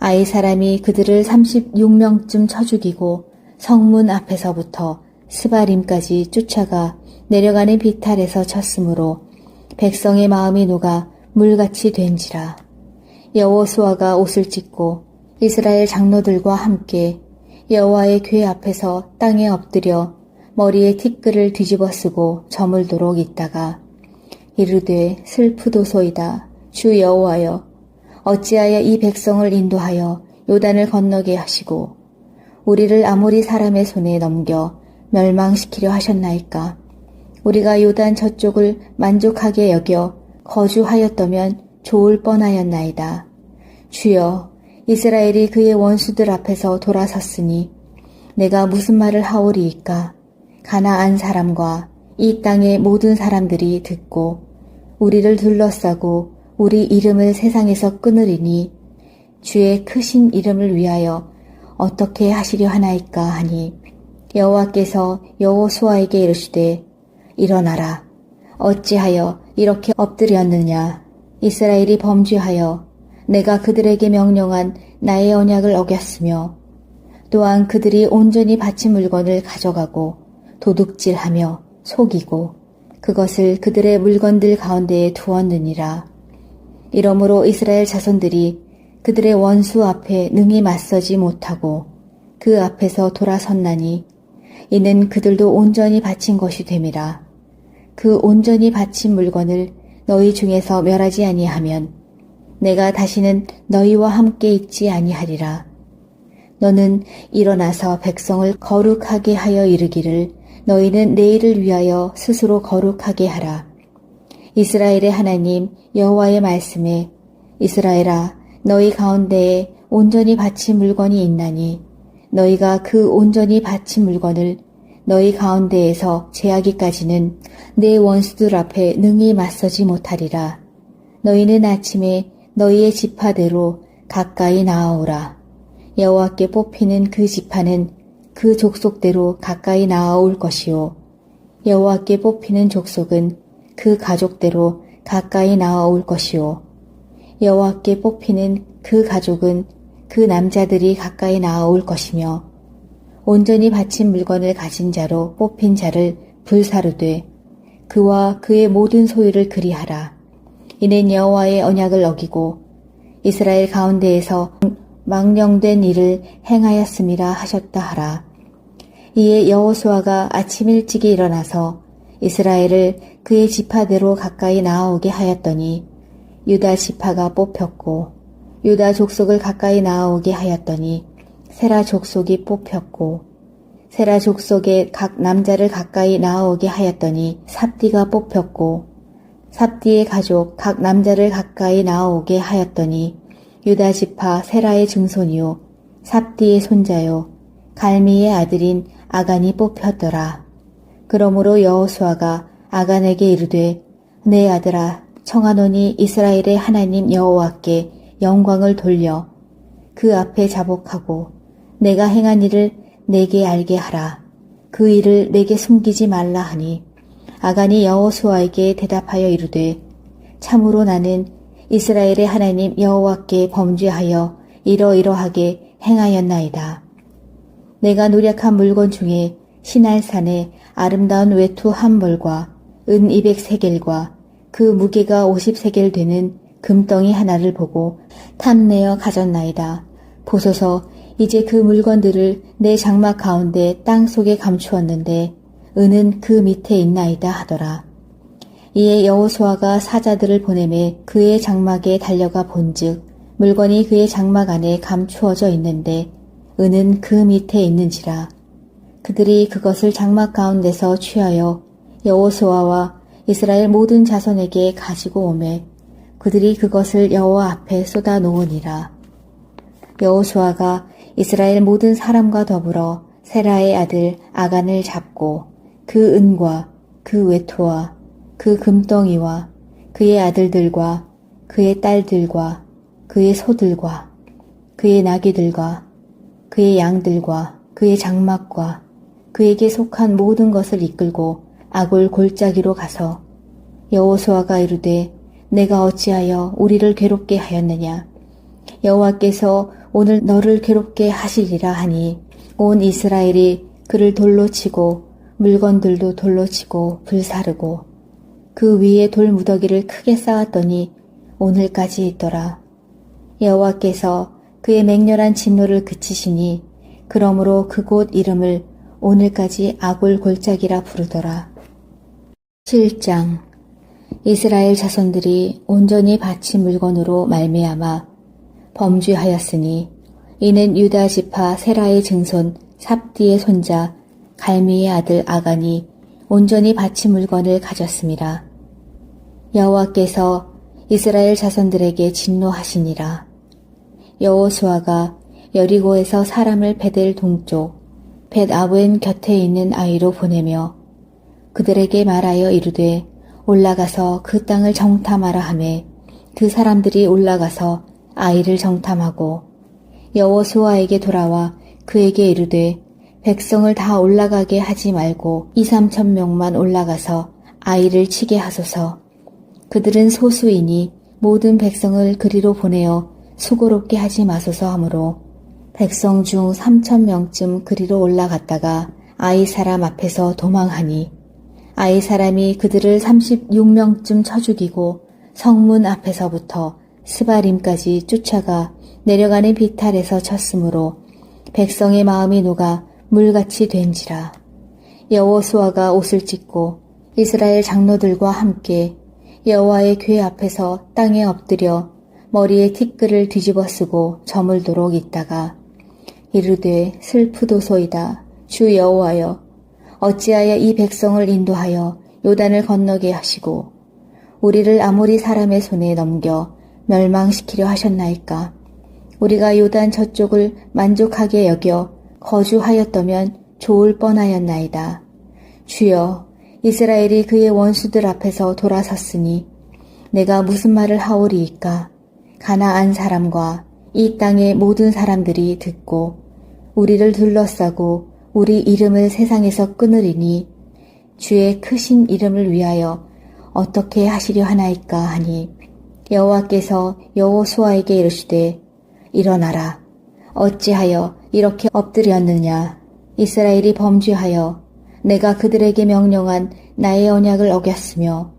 아이 사람이 그들을 36명쯤 쳐 죽이고 성문 앞에서부터 스바림까지 쫓아가 내려가는 비탈에서 쳤으므로 백성의 마음이 녹아 물같이 된지라. 여호수아가 옷을 찢고 이스라엘 장로들과 함께 여호와의 궤 앞에서 땅에 엎드려 머리에 티끌을 뒤집어 쓰고 저물도록 있다가 이르되 슬프도소이다. 주 여호와여 어찌하여 이 백성을 인도하여 요단을 건너게 하시고 우리를 아모리 사람의 손에 넘겨 멸망시키려 하셨나이까. 우리가 요단 저쪽을 만족하게 여겨 거주하였다면 좋을 뻔하였나이다. 주여 이스라엘이 그의 원수들 앞에서 돌아섰으니 내가 무슨 말을 하오리이까. 가나안 사람과 이 땅의 모든 사람들이 듣고 우리를 둘러싸고 우리 이름을 세상에서 끊으리니 주의 크신 이름을 위하여 어떻게 하시려 하나이까 하니 여호와께서 여호수아에게 이르시되 일어나라. 어찌하여 이렇게 엎드렸느냐. 이스라엘이 범죄하여 내가 그들에게 명령한 나의 언약을 어겼으며 또한 그들이 온전히 바친 물건을 가져가고 도둑질하며 속이고 그것을 그들의 물건들 가운데에 두었느니라. 이러므로 이스라엘 자손들이 그들의 원수 앞에 능히 맞서지 못하고 그 앞에서 돌아섰나니 이는 그들도 온전히 바친 것이 됨이라. 그 온전히 바친 물건을 너희 중에서 멸하지 아니하면 내가 다시는 너희와 함께 있지 아니하리라. 너는 일어나서 백성을 거룩하게 하여 이르기를 너희는 내일을 위하여 스스로 거룩하게 하라. 이스라엘의 하나님 여호와의 말씀에 이스라엘아 너희 가운데에 온전히 바친 물건이 있나니 너희가 그 온전히 바친 물건을 너희 가운데에서 제하기까지는 내 원수들 앞에 능히 맞서지 못하리라. 너희는 아침에 너희의 지파대로 가까이 나아오라. 여호와께 뽑히는 그 지파는 그 족속대로 가까이 나아올 것이요. 여호와께 뽑히는 족속은 그 가족대로 가까이 나아올 것이요. 여호와께 뽑히는 그 가족은 그 남자들이 가까이 나아올 것이며 온전히 바친 물건을 가진 자로 뽑힌 자를 불사르되 그와 그의 모든 소유를 그리하라. 이는 여호와의 언약을 어기고 이스라엘 가운데에서 망령된 일을 행하였음이라 하셨다 하라. 이에 여호수아가 아침 일찍이 일어나서 이스라엘을 그의 지파대로 가까이 나아오게 하였더니 유다 지파가 뽑혔고 유다 족속을 가까이 나아오게 하였더니 세라 족속이 뽑혔고 세라 족속의 각 남자를 가까이 나아오게 하였더니 삽디가 뽑혔고 삽디의 가족 각 남자를 가까이 나아오게 하였더니 유다 지파 세라의 증손이요 삽디의 손자요 갈미의 아들인 아간이 뽑혔더라. 그러므로 여호수아가 아간에게 이르되 내 아들아 청하노니 이스라엘의 하나님 여호와께 영광을 돌려 그 앞에 자복하고 내가 행한 일을 내게 알게 하라. 그 일을 내게 숨기지 말라 하니 아간이 여호수아에게 대답하여 이르되 참으로 나는 이스라엘의 하나님 여호와께 범죄하여 이러이러하게 행하였나이다. 내가 노력한 물건 중에 시날산의 아름다운 외투 한 벌과 은 200세겔과 그 무게가 50세겔 되는 금덩이 하나를 보고 탐내어 가졌나이다. 보소서 이제 그 물건들을 내 장막 가운데 땅 속에 감추었는데 은은 그 밑에 있나이다 하더라. 이에 여호수아가 사자들을 보내매 그의 장막에 달려가 본즉 물건이 그의 장막 안에 감추어져 있는데 은은 그 밑에 있는지라. 그들이 그것을 장막 가운데서 취하여 여호수아와 이스라엘 모든 자손에게 가지고 오매 그들이 그것을 여호와 앞에 쏟아 놓으니라. 여호수아가 이스라엘 모든 사람과 더불어 세라의 아들 아간을 잡고 그 은과 그 외투와 그 금덩이와 그의 아들들과 그의 딸들과 그의 소들과 그의 나귀들과 그의 양들과 그의 장막과 그에게 속한 모든 것을 이끌고 아골 골짜기로 가서 여호수아가 이르되 내가 어찌하여 우리를 괴롭게 하였느냐. 여호와께서 오늘 너를 괴롭게 하시리라 하니 온 이스라엘이 그를 돌로 치고 물건들도 돌로 치고 불사르고 그 위에 돌 무더기를 크게 쌓았더니 오늘까지 있더라. 여호와께서 그의 맹렬한 진노를 그치시니 그러므로 그곳 이름을 오늘까지 아골 골짜기라 부르더라. 7장. 이스라엘 자손들이 온전히 바친 물건으로 말미암아 범죄하였으니 이는 유다 지파 세라의 증손 삽디의 손자 갈미의 아들 아간이 온전히 바친 물건을 가졌습니다. 여호와께서 이스라엘 자손들에게 진노하시니라. 여호수아가 여리고에서 사람을 베델 동쪽 벳아웬 곁에 있는 아이로 보내며 그들에게 말하여 이르되 올라가서 그 땅을 정탐하라 하매 그 사람들이 올라가서 아이를 정탐하고 여호수아에게 돌아와 그에게 이르되 백성을 다 올라가게 하지 말고 2~3천 명만 올라가서 아이를 치게 하소서. 그들은 소수이니 모든 백성을 그리로 보내어 수고롭게 하지 마소서 하므로 백성 중 3,000명쯤 그리로 올라갔다가 아이 사람 앞에서 도망하니 아이 사람이 그들을 36명쯤 쳐 죽이고 성문 앞에서부터 스바림까지 쫓아가 내려가는 비탈에서 쳤으므로 백성의 마음이 녹아 물같이 된지라. 여호수아가 옷을 찢고 이스라엘 장로들과 함께 여호와의 궤 앞에서 땅에 엎드려 머리에 티끌을 뒤집어 쓰고 저물도록 있다가 이르되 슬프도소이다. 주 여호와여 어찌하여 이 백성을 인도하여 요단을 건너게 하시고 우리를 아모리 사람의 손에 넘겨 멸망시키려 하셨나이까. 우리가 요단 저쪽을 만족하게 여겨 거주하였다면 좋을 뻔하였나이다. 주여, 이스라엘이 그의 원수들 앞에서 돌아섰으니 내가 무슨 말을 하오리이까? 가나안 사람과 이 땅의 모든 사람들이 듣고 우리를 둘러싸고 우리 이름을 세상에서 끊으리니 주의 크신 이름을 위하여 어떻게 하시려 하나이까 하니 여호와께서 여호수아에게 이르시되 일어나라. 어찌하여 이렇게 엎드렸느냐? 이스라엘이 범죄하여 내가 그들에게 명령한 나의 언약을 어겼으며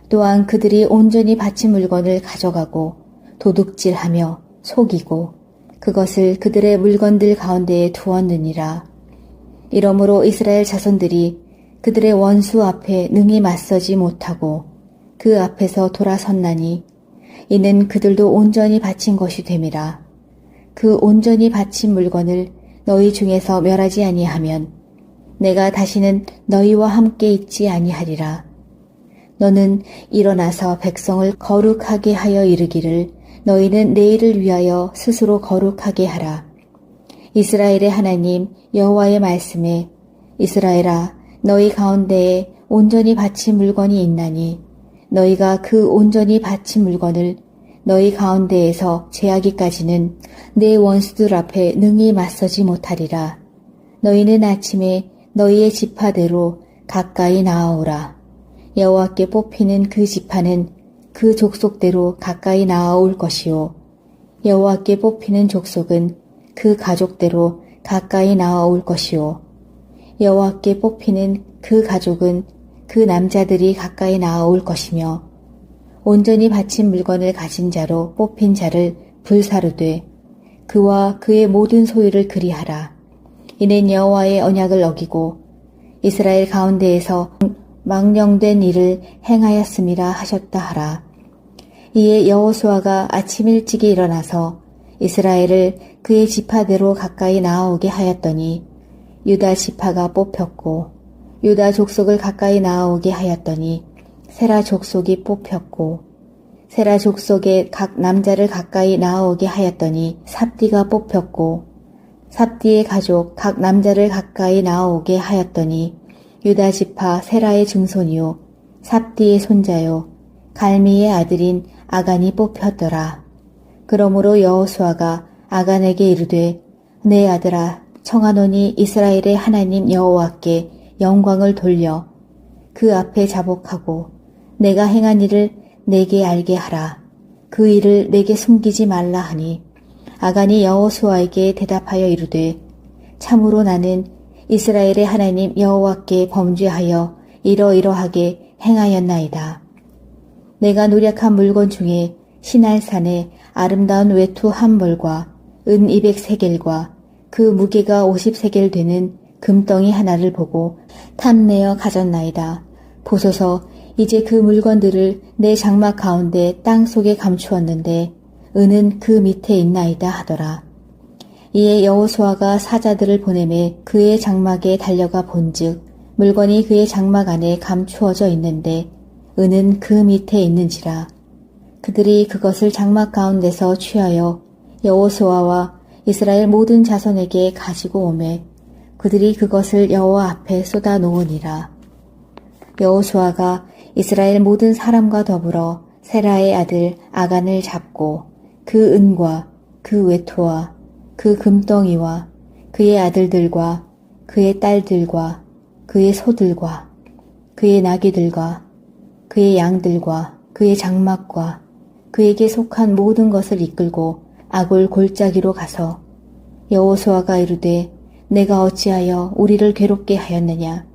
또한 그들이 온전히 바친 물건을 가져가고 도둑질하며 속이고 그것을 그들의 물건들 가운데에 두었느니라. 이러므로 이스라엘 자손들이 그들의 원수 앞에 능히 맞서지 못하고 그 앞에서 돌아섰나니 이는 그들도 온전히 바친 것이 됨이라. 그 온전히 바친 물건을 너희 중에서 멸하지 아니하면 내가 다시는 너희와 함께 있지 아니하리라. 너는 일어나서 백성을 거룩하게 하여 이르기를 너희는 내일을 위하여 스스로 거룩하게 하라. 이스라엘의 하나님 여호와의 말씀에 이스라엘아 너희 가운데에 온전히 바친 물건이 있나니 너희가 그 온전히 바친 물건을 너희 가운데에서 제하기까지는 내 원수들 앞에 능히 맞서지 못하리라. 너희는 아침에 너희의 지파대로 가까이 나아오라. 여호와께 뽑히는 그 지파는 그 족속대로 가까이 나아올 것이요 여호와께 뽑히는 족속은 그 가족대로 가까이 나아올 것이요 여호와께 뽑히는 그 가족은 그 남자들이 가까이 나아올 것이며 온전히 바친 물건을 가진 자로 뽑힌 자를 불사르되 그와 그의 모든 소유를 그리하라. 이는 여호와의 언약을 어기고 이스라엘 가운데에서 망령된 일을 행하였음이라 하셨다 하라. 이에 여호수아가 아침 일찍이 일어나서 이스라엘을 그의 지파대로 가까이 나아오게 하였더니 유다 지파가 뽑혔고 유다 족속을 가까이 나아오게 하였더니 세라 족속이 뽑혔고 세라 족속의 각 남자를 가까이 나아오게 하였더니 삽디가 뽑혔고 삽디의 가족 각 남자를 가까이 나아오게 하였더니 유다 지파 세라의 증손이요 삽디의 손자요 갈미의 아들인 아간이 뽑혔더라. 그러므로 여호수아가 아간에게 이르되 내 아들아 청하노니 이스라엘의 하나님 여호와께 영광을 돌려 그 앞에 자복하고 내가 행한 일을 내게 알게 하라. 그 일을 내게 숨기지 말라 하니 아간이 여호수아에게 대답하여 이르되 참으로 나는 이스라엘의 하나님 여호와께 범죄하여 이러이러하게 행하였나이다. 내가 노력한 물건 중에 시날산의 아름다운 외투 한 벌과 은 200세겔과 그 무게가 50세겔 되는 금덩이 하나를 보고 탐내어 가졌나이다. 보소서 이제 그 물건들을 내 장막 가운데 땅 속에 감추었는데 은은 그 밑에 있나이다 하더라. 이에 여호수아가 사자들을 보내매 그의 장막에 달려가 본즉 물건이 그의 장막 안에 감추어져 있는데 은은 그 밑에 있는지라. 그들이 그것을 장막 가운데서 취하여 여호수아와 이스라엘 모든 자손에게 가지고 오매 그들이 그것을 여호와 앞에 쏟아 놓으니라. 여호수아가 이스라엘 모든 사람과 더불어 세라의 아들 아간을 잡고 그 은과 그 외투와 그 금덩이와 그의 아들들과 그의 딸들과 그의 소들과 그의 나귀들과 그의 양들과 그의 장막과 그에게 속한 모든 것을 이끌고 아골 골짜기로 가서 여호수아가 이르되 내가 어찌하여 우리를 괴롭게 하였느냐.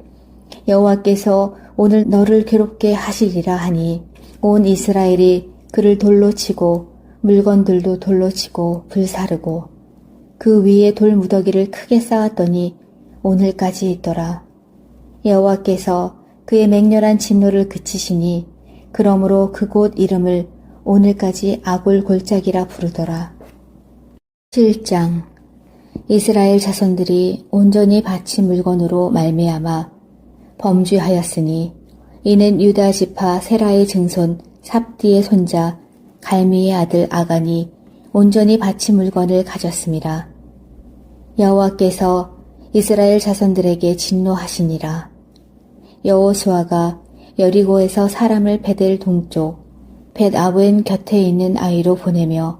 여호와께서 오늘 너를 괴롭게 하시리라 하니 온 이스라엘이 그를 돌로 치고 물건들도 돌로 치고 불사르고 그 위에 돌 무더기를 크게 쌓았더니 오늘까지 있더라. 여호와께서 그의 맹렬한 진노를 그치시니 그러므로 그곳 이름을 오늘까지 아골 골짜기라 부르더라. 7장 이스라엘 자손들이 온전히 바친 물건으로 말미암아 범죄하였으니 이는 유다 지파 세라의 증손 삽디의 손자 갈미의 아들 아간이 온전히 바친 물건을 가졌습니다. 여호와께서 이스라엘 자손들에게 진노하시니라. 여호수아가 여리고에서 사람을 베델 동쪽 벳아웬 곁에 있는 아이로 보내며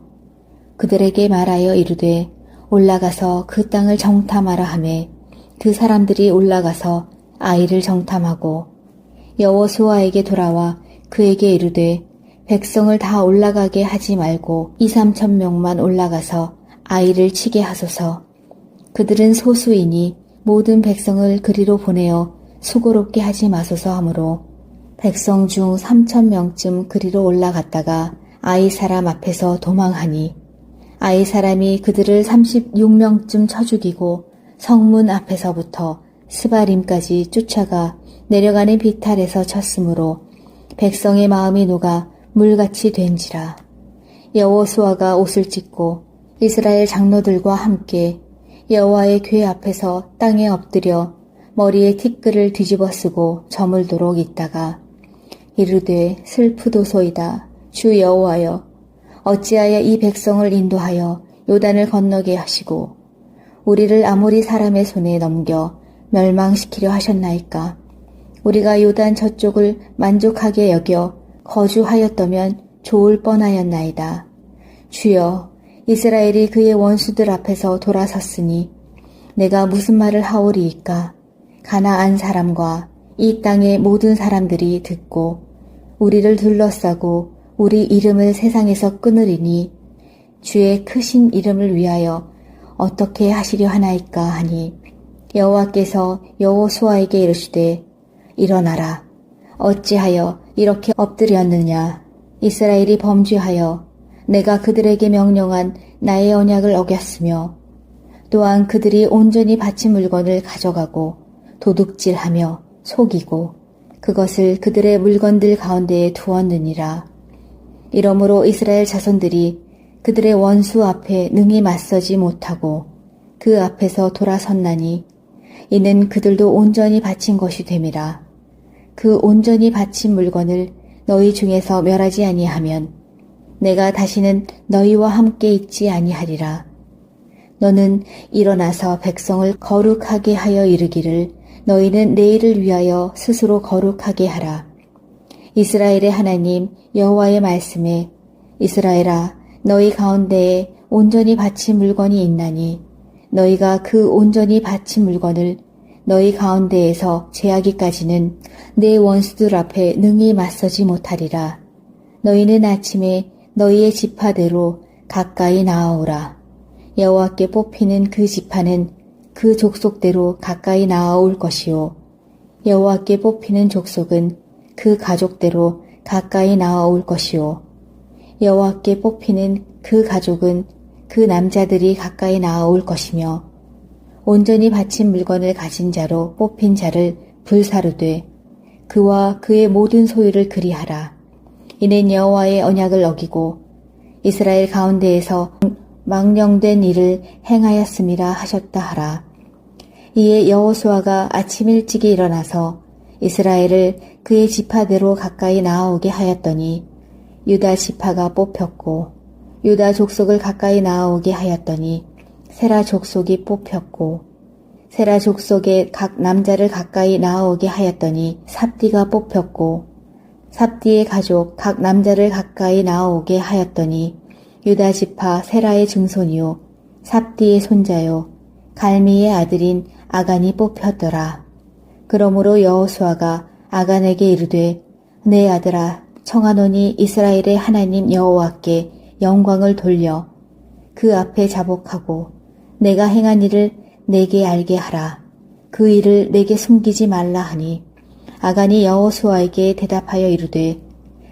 그들에게 말하여 이르되 올라가서 그 땅을 정탐하라 하매 그 사람들이 올라가서 아이를 정탐하고 여호수아에게 돌아와 그에게 이르되 백성을 다 올라가게 하지 말고 2-3천 명만 올라가서 아이를 치게 하소서. 그들은 소수이니 모든 백성을 그리로 보내어 수고롭게 하지 마소서 하므로 백성 중 3천 명쯤 그리로 올라갔다가 아이 사람 앞에서 도망하니 아이 사람이 그들을 36명쯤 쳐 죽이고 성문 앞에서부터 스바림까지 쫓아가 내려가는 비탈에서 쳤으므로 백성의 마음이 녹아 물같이 된지라. 여호수아가 옷을 찢고 이스라엘 장로들과 함께 여호와의 궤 앞에서 땅에 엎드려 머리에 티끌을 뒤집어 쓰고 저물도록 있다가 이르되 슬프도소이다. 주 여호와여 어찌하여 이 백성을 인도하여 요단을 건너게 하시고 우리를 아모리 사람의 손에 넘겨 멸망시키려 하셨나이까. 우리가 요단 저쪽을 만족하게 여겨 거주하였다면 좋을 뻔하였나이다. 주여 이스라엘이 그의 원수들 앞에서 돌아섰으니 내가 무슨 말을 하오리이까. 가나안 사람과 이 땅의 모든 사람들이 듣고 우리를 둘러싸고 우리 이름을 세상에서 끊으리니 주의 크신 이름을 위하여 어떻게 하시려 하나이까 하니 여호와께서 여호수아에게 이르시되 일어나라. 어찌하여 이렇게 엎드렸느냐. 이스라엘이 범죄하여 내가 그들에게 명령한 나의 언약을 어겼으며 또한 그들이 온전히 바친 물건을 가져가고 도둑질하며 속이고 그것을 그들의 물건들 가운데에 두었느니라. 이러므로 이스라엘 자손들이 그들의 원수 앞에 능히 맞서지 못하고 그 앞에서 돌아섰나니 이는 그들도 온전히 바친 것이 됨이라. 그 온전히 바친 물건을 너희 중에서 멸하지 아니하면 내가 다시는 너희와 함께 있지 아니하리라. 너는 일어나서 백성을 거룩하게 하여 이르기를 너희는 내일을 위하여 스스로 거룩하게 하라. 이스라엘의 하나님 여호와의 말씀에 이스라엘아 너희 가운데에 온전히 바친 물건이 있나니 너희가 그 온전히 바친 물건을 너희 가운데에서 제하기까지는 내 원수들 앞에 능히 맞서지 못하리라. 너희는 아침에 너희의 지파대로 가까이 나아오라. 여호와께 뽑히는 그 지파는 그 족속대로 가까이 나아올 것이요 여호와께 뽑히는 족속은 그 가족대로 가까이 나아올 것이요 여호와께 뽑히는 그 가족은 그 남자들이 가까이 나아올 것이며 온전히 바친 물건을 가진 자로 뽑힌 자를 불사르되 그와 그의 모든 소유를 그리하라. 이는 여호와의 언약을 어기고 이스라엘 가운데에서 망령된 일을 행하였음이라 하셨다 하라. 이에 여호수아가 아침 일찍이 일어나서 이스라엘을 그의 지파대로 가까이 나아오게 하였더니 유다 지파가 뽑혔고 유다 족속을 가까이 나아오게 하였더니 세라 족속이 뽑혔고 세라 족속의 각 남자를 가까이 나아오게 하였더니 삽디가 뽑혔고 삽디의 가족 각 남자를 가까이 나아오게 하였더니 유다 지파 세라의 증손이요 삽디의 손자요 갈미의 아들인 아간이 뽑혔더라. 그러므로 여호수아가 아간에게 이르되 내 아들아 청하노니 이스라엘의 하나님 여호와께 영광을 돌려 그 앞에 자복하고 내가 행한 일을 내게 알게 하라. 그 일을 내게 숨기지 말라 하니 아간이 여호수아에게 대답하여 이르되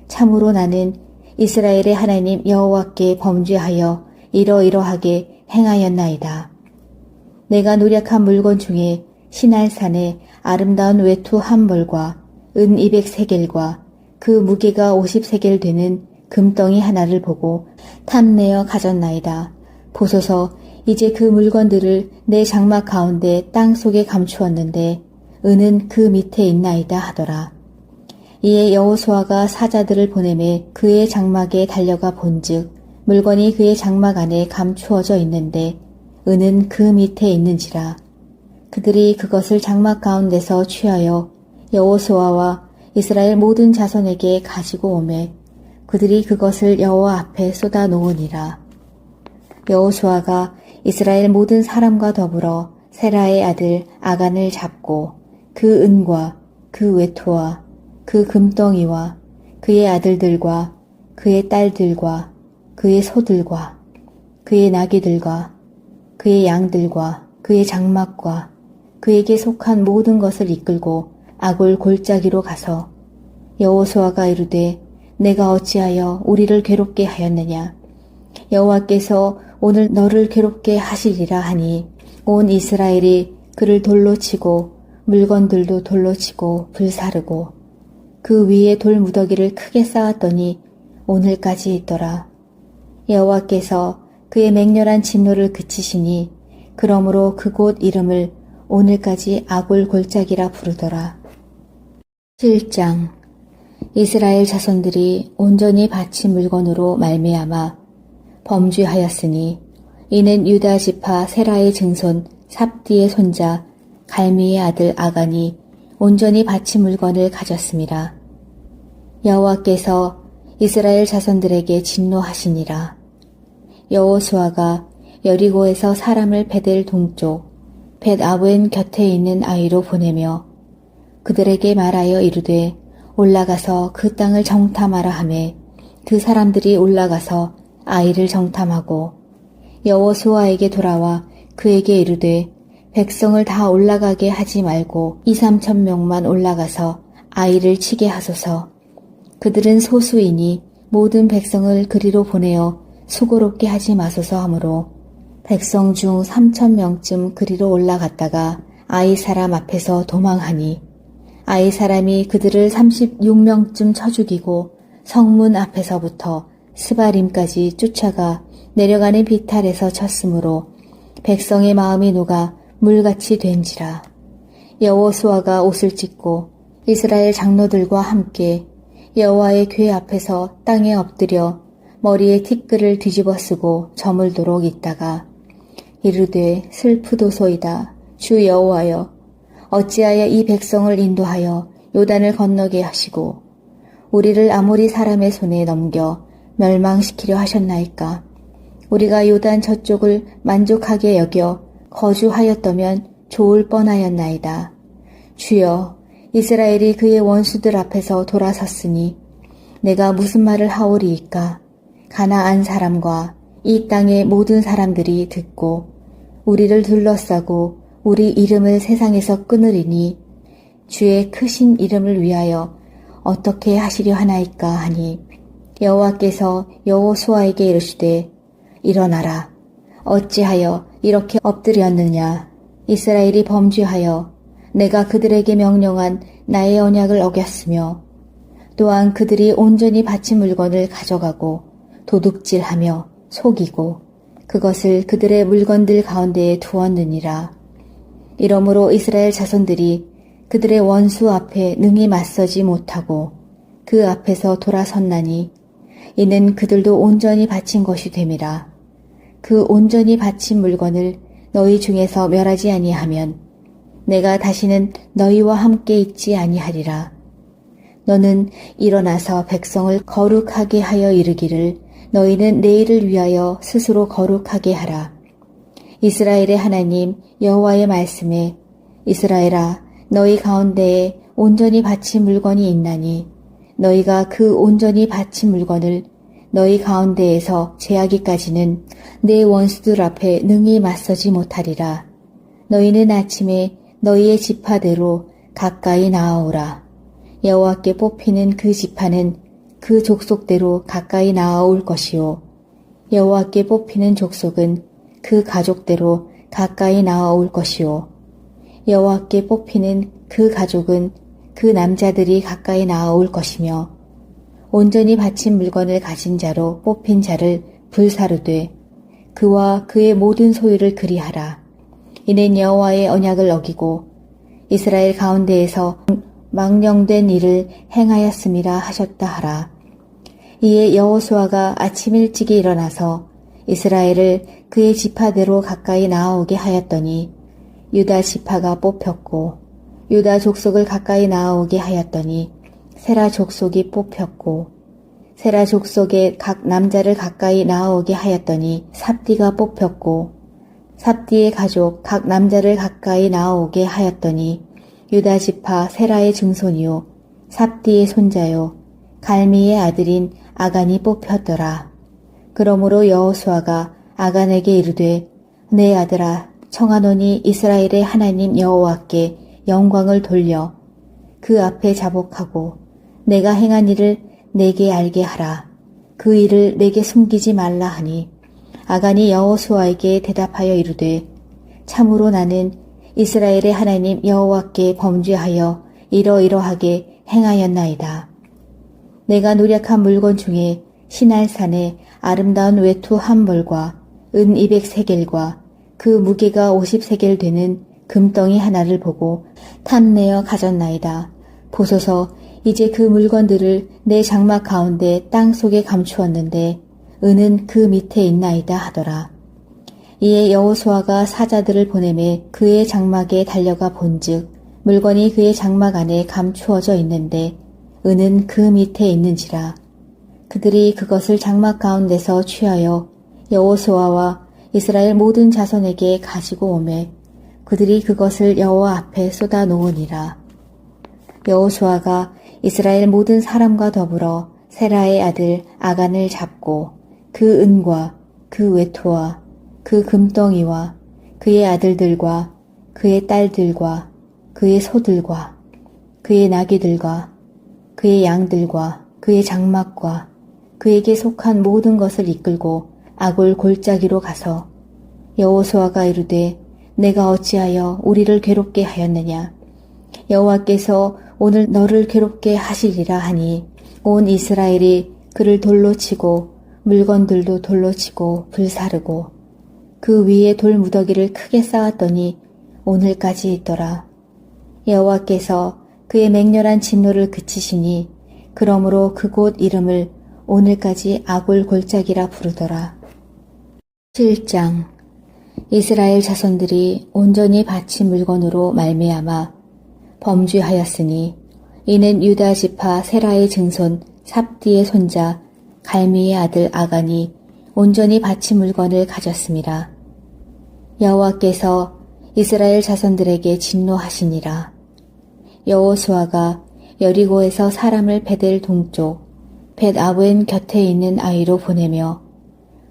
참으로 나는 이스라엘의 하나님 여호와께 범죄하여 이러이러하게 행하였나이다. 내가 노력한 물건 중에 시날산의 아름다운 외투 한 벌과 은 200세겔과 그 무게가 50세겔 되는 금덩이 하나를 보고 탐내어 가졌나이다. 보소서 이제 그 물건들을 내 장막 가운데 땅 속에 감추었는데 은은 그 밑에 있나이다 하더라. 이에 여호수아가 사자들을 보내매 그의 장막에 달려가 본즉 물건이 그의 장막 안에 감추어져 있는데 은은 그 밑에 있는지라. 그들이 그것을 장막 가운데서 취하여 여호수아와 이스라엘 모든 자손에게 가지고 오매 그들이 그것을 여호와 앞에 쏟아 놓으니라. 여호수아가 이스라엘 모든 사람과 더불어 세라의 아들 아간을 잡고 그 은과 그 외토와 그 금덩이와 그의 아들들과 그의 딸들과 그의 소들과 그의 나귀들과 그의 양들과 그의 장막과 그에게 속한 모든 것을 이끌고 아골 골짜기로 가서 여호수아가 이르되 내가 어찌하여 우리를 괴롭게 하였느냐 여호와께서 오늘 너를 괴롭게 하시리라 하니 온 이스라엘이 그를 돌로 치고 물건들도 돌로 치고 불사르고 그 위에 돌 무더기를 크게 쌓았더니 오늘까지 있더라. 여호와께서 그의 맹렬한 진노를 그치시니 그러므로 그곳 이름을 오늘까지 아골 골짜기라 부르더라. 7장 이스라엘 자손들이 온전히 바친 물건으로 말미암아 범죄하였으니 이는 유다 지파 세라의 증손 삽디의 손자 갈미의 아들 아간이 온전히 바친 물건을 가졌음이라. 여호와께서 이스라엘 자손들에게 진노하시니라. 여호수아가 여리고에서 사람을 베델 동쪽 벳아웬 곁에 있는 아이로 보내며 그들에게 말하여 이르되 올라가서 그 땅을 정탐하라 하매 그 사람들이 올라가서 아이를 정탐하고 여호수아에게 돌아와 그에게 이르되 백성을 다 올라가게 하지 말고 2~3천 명만 올라가서 아이를 치게 하소서. 그들은 소수이니 모든 백성을 그리로 보내어 수고롭게 하지 마소서 하므로 백성 중 3,000명쯤 그리로 올라갔다가 아이 사람 앞에서 도망하니 아이 사람이 그들을 36명쯤 쳐 죽이고 성문 앞에서부터 스바림까지 쫓아가 내려가는 비탈에서 쳤으므로 백성의 마음이 녹아 물같이 된지라. 여호수아가 옷을 찢고 이스라엘 장로들과 함께 여호와의 궤 앞에서 땅에 엎드려 머리에 티끌을 뒤집어 쓰고 저물도록 있다가 이르되 슬프도소이다. 주 여호와여 어찌하여 이 백성을 인도하여 요단을 건너게 하시고 우리를 아모리 사람의 손에 넘겨 멸망시키려 하셨나이까. 우리가 요단 저쪽을 만족하게 여겨 거주하였다면 좋을 뻔하였나이다. 주여 이스라엘이 그의 원수들 앞에서 돌아섰으니 내가 무슨 말을 하오리이까. 가나안 사람과 이 땅의 모든 사람들이 듣고 우리를 둘러싸고 우리 이름을 세상에서 끊으리니 주의 크신 이름을 위하여 어떻게 하시려 하나이까 하니 여호와께서 여호수아에게 이르시되 일어나라. 어찌하여 이렇게 엎드렸느냐. 이스라엘이 범죄하여 내가 그들에게 명령한 나의 언약을 어겼으며 또한 그들이 온전히 바친 물건을 가져가고 도둑질하며 속이고 그것을 그들의 물건들 가운데에 두었느니라. 이러므로 이스라엘 자손들이 그들의 원수 앞에 능히 맞서지 못하고 그 앞에서 돌아섰나니 이는 그들도 온전히 바친 것이 됨이라. 그 온전히 바친 물건을 너희 중에서 멸하지 아니하면 내가 다시는 너희와 함께 있지 아니하리라. 너는 일어나서 백성을 거룩하게 하여 이르기를 너희는 내일을 위하여 스스로 거룩하게 하라. 이스라엘의 하나님 여호와의 말씀에 이스라엘아 너희 가운데에 온전히 바친 물건이 있나니 너희가 그 온전히 바친 물건을 너희 가운데에서 제하기까지는 내 원수들 앞에 능히 맞서지 못하리라. 너희는 아침에 너희의 지파대로 가까이 나아오라. 여호와께 뽑히는 그 지파는 그 족속대로 가까이 나아올 것이요 여호와께 뽑히는 족속은 그 가족대로 가까이 나아올 것이요 여호와께 뽑히는 그 가족은 그 남자들이 가까이 나아올 것이며 온전히 바친 물건을 가진 자로 뽑힌 자를 불사르되 그와 그의 모든 소유를 그리하라. 이는 여호와의 언약을 어기고 이스라엘 가운데에서 망령된 일을 행하였음이라 하셨다 하라. 이에 여호수아가 아침 일찍이 일어나서 이스라엘을 그의 지파대로 가까이 나아오게 하였더니 유다 지파가 뽑혔고 유다 족속을 가까이 나아오게 하였더니 세라 족속이 뽑혔고 세라 족속의 각 남자를 가까이 나아오게 하였더니 삽디가 뽑혔고 삽디의 가족 각 남자를 가까이 나아오게 하였더니 유다 지파 세라의 증손이요 삽디의 손자요 갈미의 아들인 아간이 뽑혔더라. 그러므로 여호수아가 아간에게 이르되 내 아들아 청하노니 이스라엘의 하나님 여호와께 영광을 돌려 그 앞에 자복하고 내가 행한 일을 내게 알게 하라. 그 일을 내게 숨기지 말라 하니 아간이 여호수아에게 대답하여 이르되 참으로 나는 이스라엘의 하나님 여호와께 범죄하여 이러이러하게 행하였나이다. 내가 노력한 물건 중에 시날산의 아름다운 외투 한 벌과 은 200세겔과 그 무게가 50세겔 되는 금덩이 하나를 보고 탐내어 가졌나이다. 보소서 이제 그 물건들을 내 장막 가운데 땅 속에 감추었는데 은은 그 밑에 있나이다 하더라. 이에 여호수아가 사자들을 보내매 그의 장막에 달려가 본즉 물건이 그의 장막 안에 감추어져 있는데 은은 그 밑에 있는지라. 그들이 그것을 장막 가운데서 취하여 여호수아와 이스라엘 모든 자손에게 가지고 오매 그들이 그것을 여호와 앞에 쏟아 놓으니라. 여호수아가 이스라엘 모든 사람과 더불어 세라의 아들 아간을 잡고 그 은과 그 외투와 그 금덩이와 그의 아들들과 그의 딸들과 그의 소들과 그의 나귀들과 그의 양들과 그의 장막과 그에게 속한 모든 것을 이끌고 아골 골짜기로 가서 여호수아가 이르되 내가 어찌하여 우리를 괴롭게 하였느냐. 여호와께서 오늘 너를 괴롭게 하시리라 하니 온 이스라엘이 그를 돌로 치고 물건들도 돌로 치고 불사르고 그 위에 돌 무더기를 크게 쌓았더니 오늘까지 있더라. 여호와께서 그의 맹렬한 진노를 그치시니 그러므로 그곳 이름을 오늘까지 아골 골짜기라 부르더라. 7장. 이스라엘 자손들이 온전히 바친 물건으로 말미암아 범죄하였으니 이는 유다 지파 세라의 증손 삽디의 손자 갈미의 아들 아간이 온전히 바친 물건을 가졌습니다. 여호와께서 이스라엘 자손들에게 진노하시니라. 여호수아가 여리고에서 사람을 베델 동쪽 벳아웬 곁에 있는 아이로 보내며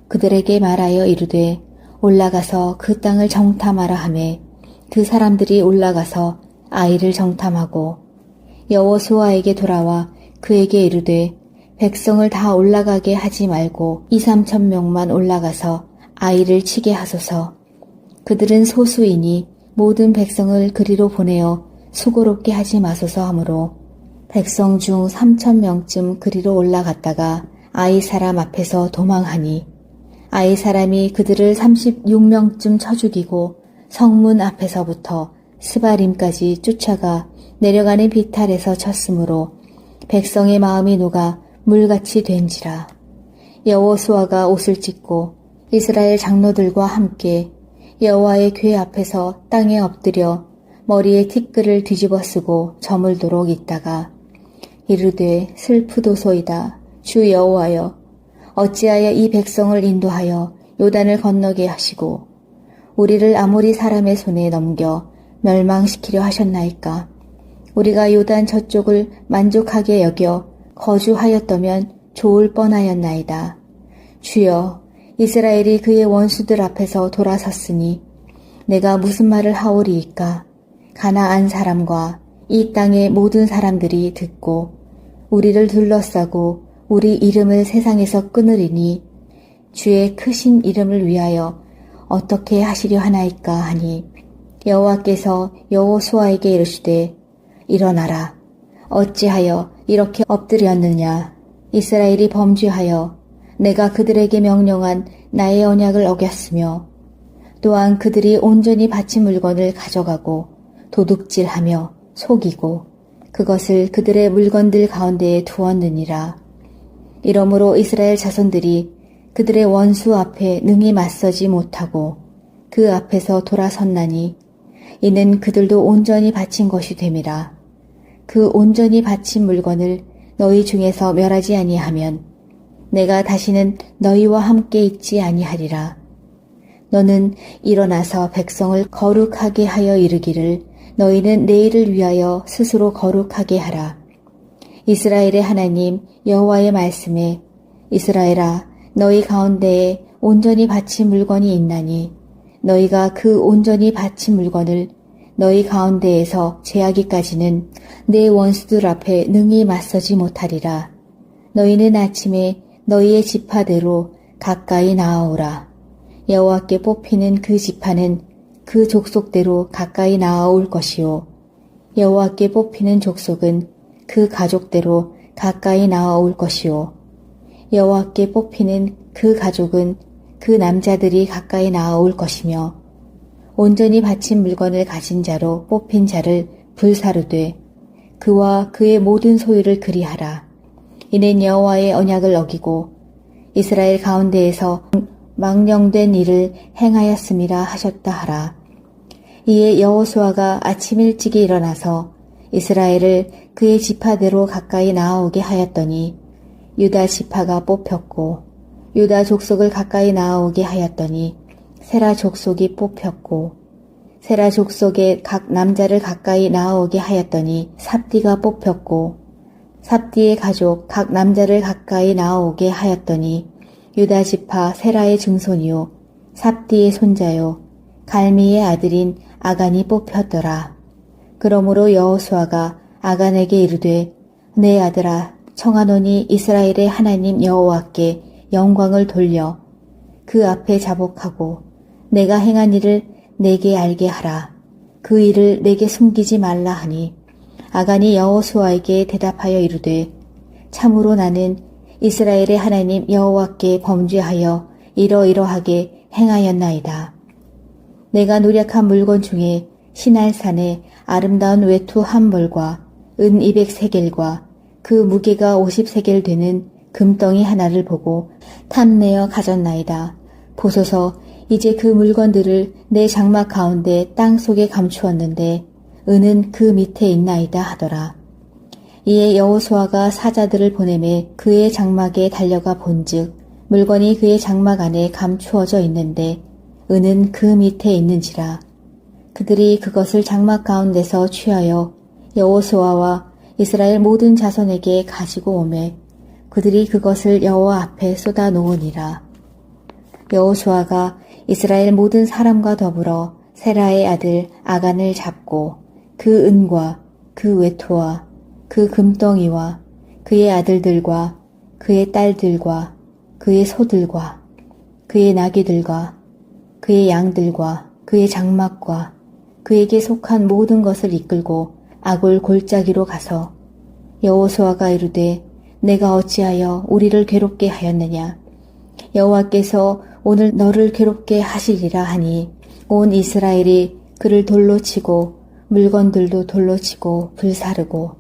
그들에게 말하여 이르되 올라가서 그 땅을 정탐하라 하매 그 사람들이 올라가서 아이를 정탐하고 여호수아에게 돌아와 그에게 이르되 백성을 다 올라가게 하지 말고 2~3천 명만 올라가서 아이를 치게 하소서. 그들은 소수이니 모든 백성을 그리로 보내어 수고롭게 하지 마소서 하므로 백성 중 3,000명쯤 그리로 올라갔다가 아이 사람 앞에서 도망하니 아이 사람이 그들을 36명쯤 쳐 죽이고 성문 앞에서부터 스바림까지 쫓아가 내려가는 비탈에서 쳤으므로 백성의 마음이 녹아 물같이 된지라. 여호수아가 옷을 찢고 이스라엘 장로들과 함께 여호와의 궤 앞에서 땅에 엎드려 머리에 티끌을 뒤집어 쓰고 저물도록 있다가 이르되 슬프도소이다. 주 여호와여 어찌하여 이 백성을 인도하여 요단을 건너게 하시고 우리를 아모리 사람의 손에 넘겨 멸망시키려 하셨나이까. 우리가 요단 저쪽을 만족하게 여겨 거주하였다면 좋을 뻔하였나이다. 주여 이스라엘이 그의 원수들 앞에서 돌아섰으니 내가 무슨 말을 하오리이까. 가나안 사람과 이 땅의 모든 사람들이 듣고 우리를 둘러싸고 우리 이름을 세상에서 끊으리니 주의 크신 이름을 위하여 어떻게 하시려 하나이까 하니 여호와께서 여호수아에게 이르시되 일어나라. 어찌하여 이렇게 엎드렸느냐. 이스라엘이 범죄하여 내가 그들에게 명령한 나의 언약을 어겼으며 또한 그들이 온전히 바친 물건을 가져가고 도둑질하며 속이고 그것을 그들의 물건들 가운데에 두었느니라. 이러므로 이스라엘 자손들이 그들의 원수 앞에 능히 맞서지 못하고 그 앞에서 돌아섰나니 이는 그들도 온전히 바친 것이 됨이라. 그 온전히 바친 물건을 너희 중에서 멸하지 아니하면 내가 다시는 너희와 함께 있지 아니하리라. 너는 일어나서 백성을 거룩하게 하여 이르기를 너희는 내일을 위하여 스스로 거룩하게 하라. 이스라엘의 하나님 여호와의 말씀에 이스라엘아 너희 가운데에 온전히 바친 물건이 있나니 너희가 그 온전히 바친 물건을 너희 가운데에서 제하기까지는 내 원수들 앞에 능히 맞서지 못하리라. 너희는 아침에 너희의 지파대로 가까이 나아오라. 여호와께 뽑히는 그 지파는 그 족속대로 가까이 나아올 것이요. 여호와께 뽑히는 족속은 그 가족대로 가까이 나아올 것이요. 여호와께 뽑히는 그 가족은 그 남자들이 가까이 나아올 것이며 온전히 바친 물건을 가진 자로 뽑힌 자를 불사르되 그와 그의 모든 소유를 그리하라. 이는 여호와의 언약을 어기고 이스라엘 가운데에서 망령된 일을 행하였음이라 하셨다 하라. 이에 여호수아가 아침 일찍이 일어나서 이스라엘을 그의 지파대로 가까이 나아오게 하였더니 유다 지파가 뽑혔고 유다 족속을 가까이 나아오게 하였더니 세라 족속이 뽑혔고 세라 족속의 각 남자를 가까이 나아오게 하였더니 삽디가 뽑혔고 삽디의 가족 각 남자를 가까이 나아오게 하였더니 유다 지파 세라의 증손이요 삽디의 손자요 갈미의 아들인 아간이 뽑혔더라. 그러므로 여호수아가 아간에게 이르되 내 아들아 청하노니 이스라엘의 하나님 여호와께 영광을 돌려 그 앞에 자복하고 내가 행한 일을 내게 알게 하라. 그 일을 내게 숨기지 말라 하니 아간이 여호수아에게 대답하여 이르되 참으로 나는 이스라엘의 하나님 여호와께 범죄하여 이러이러하게 행하였나이다. 내가 노력한 물건 중에 시날산에 아름다운 외투 한 벌과 은 200세겔과 그 무게가 50세겔 되는 금덩이 하나를 보고 탐내어 가졌나이다. 보소서 이제 그 물건들을 내 장막 가운데 땅 속에 감추었는데 은은 그 밑에 있나이다 하더라. 이에 여호수아가 사자들을 보내매 그의 장막에 달려가 본즉 물건이 그의 장막 안에 감추어져 있는데 은은 그 밑에 있는지라. 그들이 그것을 장막 가운데서 취하여 여호수아와 이스라엘 모든 자손에게 가지고 오매 그들이 그것을 여호와 앞에 쏟아 놓으니라. 여호수아가 이스라엘 모든 사람과 더불어 세라의 아들 아간을 잡고 그 은과 그 외투와 그 금덩이와 그의 아들들과 그의 딸들과 그의 소들과 그의 나귀들과 그의 양들과 그의 장막과 그에게 속한 모든 것을 이끌고 아골 골짜기로 가서 여호수아가 이르되 내가 어찌하여 우리를 괴롭게 하였느냐. 여호와께서 오늘 너를 괴롭게 하시리라 하니 온 이스라엘이 그를 돌로 치고 물건들도 돌로 치고 불사르고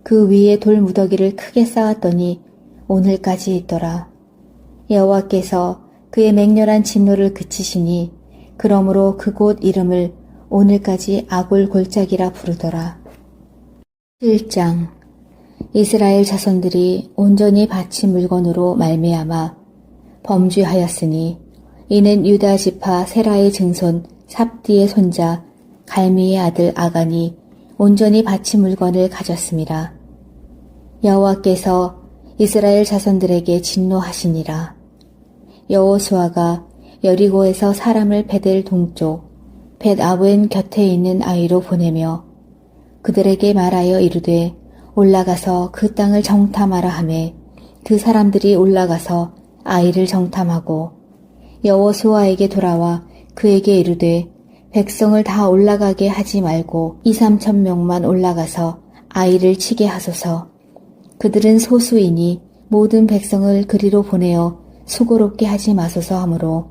그 위에 돌 무더기를 크게 쌓았더니 오늘까지 있더라. 여호와께서 그의 맹렬한 진노를 그치시니 그러므로 그곳 이름을 오늘까지 아골 골짜기라 부르더라. 1장 이스라엘 자손들이 온전히 바친 물건으로 말미암아 범죄하였으니 이는 유다 지파 세라의 증손 삽디의 손자 갈미의 아들 아간이 온전히 바친 물건을 가졌음이라. 여호와께서 이스라엘 자손들에게 진노하시니라. 여호수아가 여리고에서 사람을 베델 동쪽 벳아웬 곁에 있는 아이로 보내며 그들에게 말하여 이르되 올라가서 그 땅을 정탐하라 하매 그 사람들이 올라가서 아이를 정탐하고 여호수아에게 돌아와 그에게 이르되 백성을 다 올라가게 하지 말고 2-3천 명만 올라가서 아이를 치게 하소서. 그들은 소수이니 모든 백성을 그리로 보내어 수고롭게 하지 마소서 하므로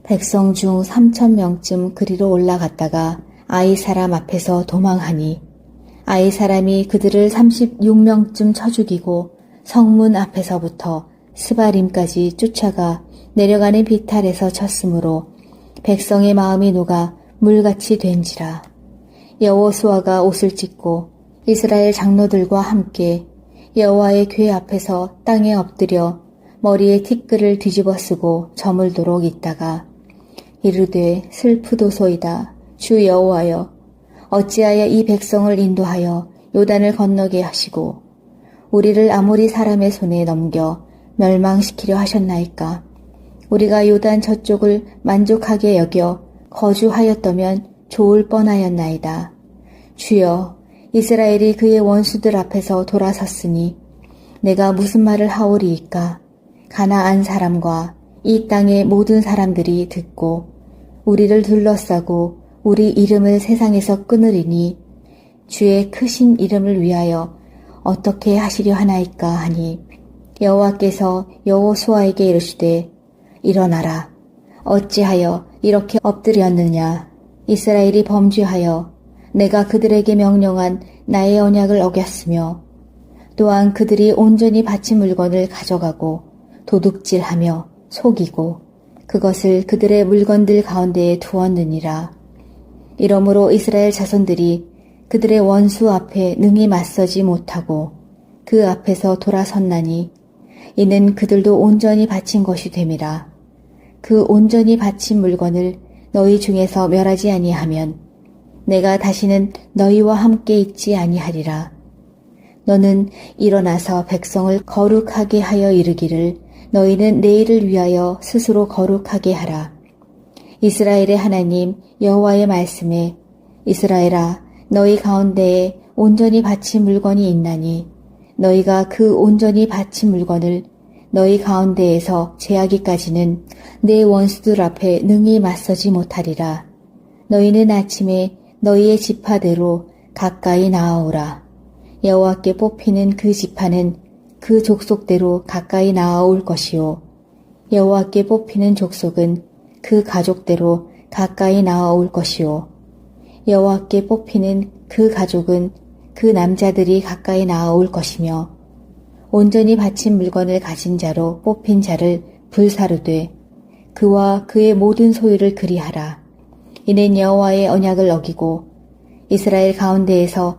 백성 중 3천 명쯤 그리로 올라갔다가 아이 사람 앞에서 도망하니 아이 사람이 그들을 36명쯤 쳐 죽이고 성문 앞에서부터 스바림까지 쫓아가 내려가는 비탈에서 쳤으므로 백성의 마음이 녹아 물같이 된지라. 여호수아가 옷을 찢고 이스라엘 장로들과 함께 여호와의 궤 앞에서 땅에 엎드려 머리에 티끌을 뒤집어 쓰고 저물도록 있다가 이르되 슬프도소이다. 주 여호와여, 어찌하여 이 백성을 인도하여 요단을 건너게 하시고 우리를 아모리 사람의 손에 넘겨 멸망시키려 하셨나이까. 우리가 요단 저쪽을 만족하게 여겨 거주하였다면 좋을 뻔하였나이다. 주여, 이스라엘이 그의 원수들 앞에서 돌아섰으니 내가 무슨 말을 하오리이까. 가나안 사람과 이 땅의 모든 사람들이 듣고 우리를 둘러싸고 우리 이름을 세상에서 끊으리니 주의 크신 이름을 위하여 어떻게 하시려 하나이까 하니 여호와께서 여호수아에게 이르시되 일어나라. 어찌하여 이렇게 엎드렸느냐. 이스라엘이 범죄하여 내가 그들에게 명령한 나의 언약을 어겼으며 또한 그들이 온전히 바친 물건을 가져가고 도둑질하며 속이고 그것을 그들의 물건들 가운데에 두었느니라. 이러므로 이스라엘 자손들이 그들의 원수 앞에 능히 맞서지 못하고 그 앞에서 돌아섰나니 이는 그들도 온전히 바친 것이 됨이라. 그 온전히 바친 물건을 너희 중에서 멸하지 아니하면 내가 다시는 너희와 함께 있지 아니하리라. 너는 일어나서 백성을 거룩하게 하여 이르기를 너희는 내일을 위하여 스스로 거룩하게 하라. 이스라엘의 하나님 여호와의 말씀에 이스라엘아, 너희 가운데에 온전히 바친 물건이 있나니 너희가 그 온전히 바친 물건을 너희 가운데에서 제하기까지는 내 원수들 앞에 능히 맞서지 못하리라. 너희는 아침에 너희의 지파대로 가까이 나아오라. 여호와께 뽑히는 그 지파는 그 족속대로 가까이 나아올 것이요. 여호와께 뽑히는 족속은 그 가족대로 가까이 나아올 것이요. 여호와께 뽑히는 그 가족은 그 남자들이 가까이 나아올 것이며 온전히 바친 물건을 가진 자로 뽑힌 자를 불사르되 그와 그의 모든 소유를 그리하라. 이는 여호와의 언약을 어기고 이스라엘 가운데에서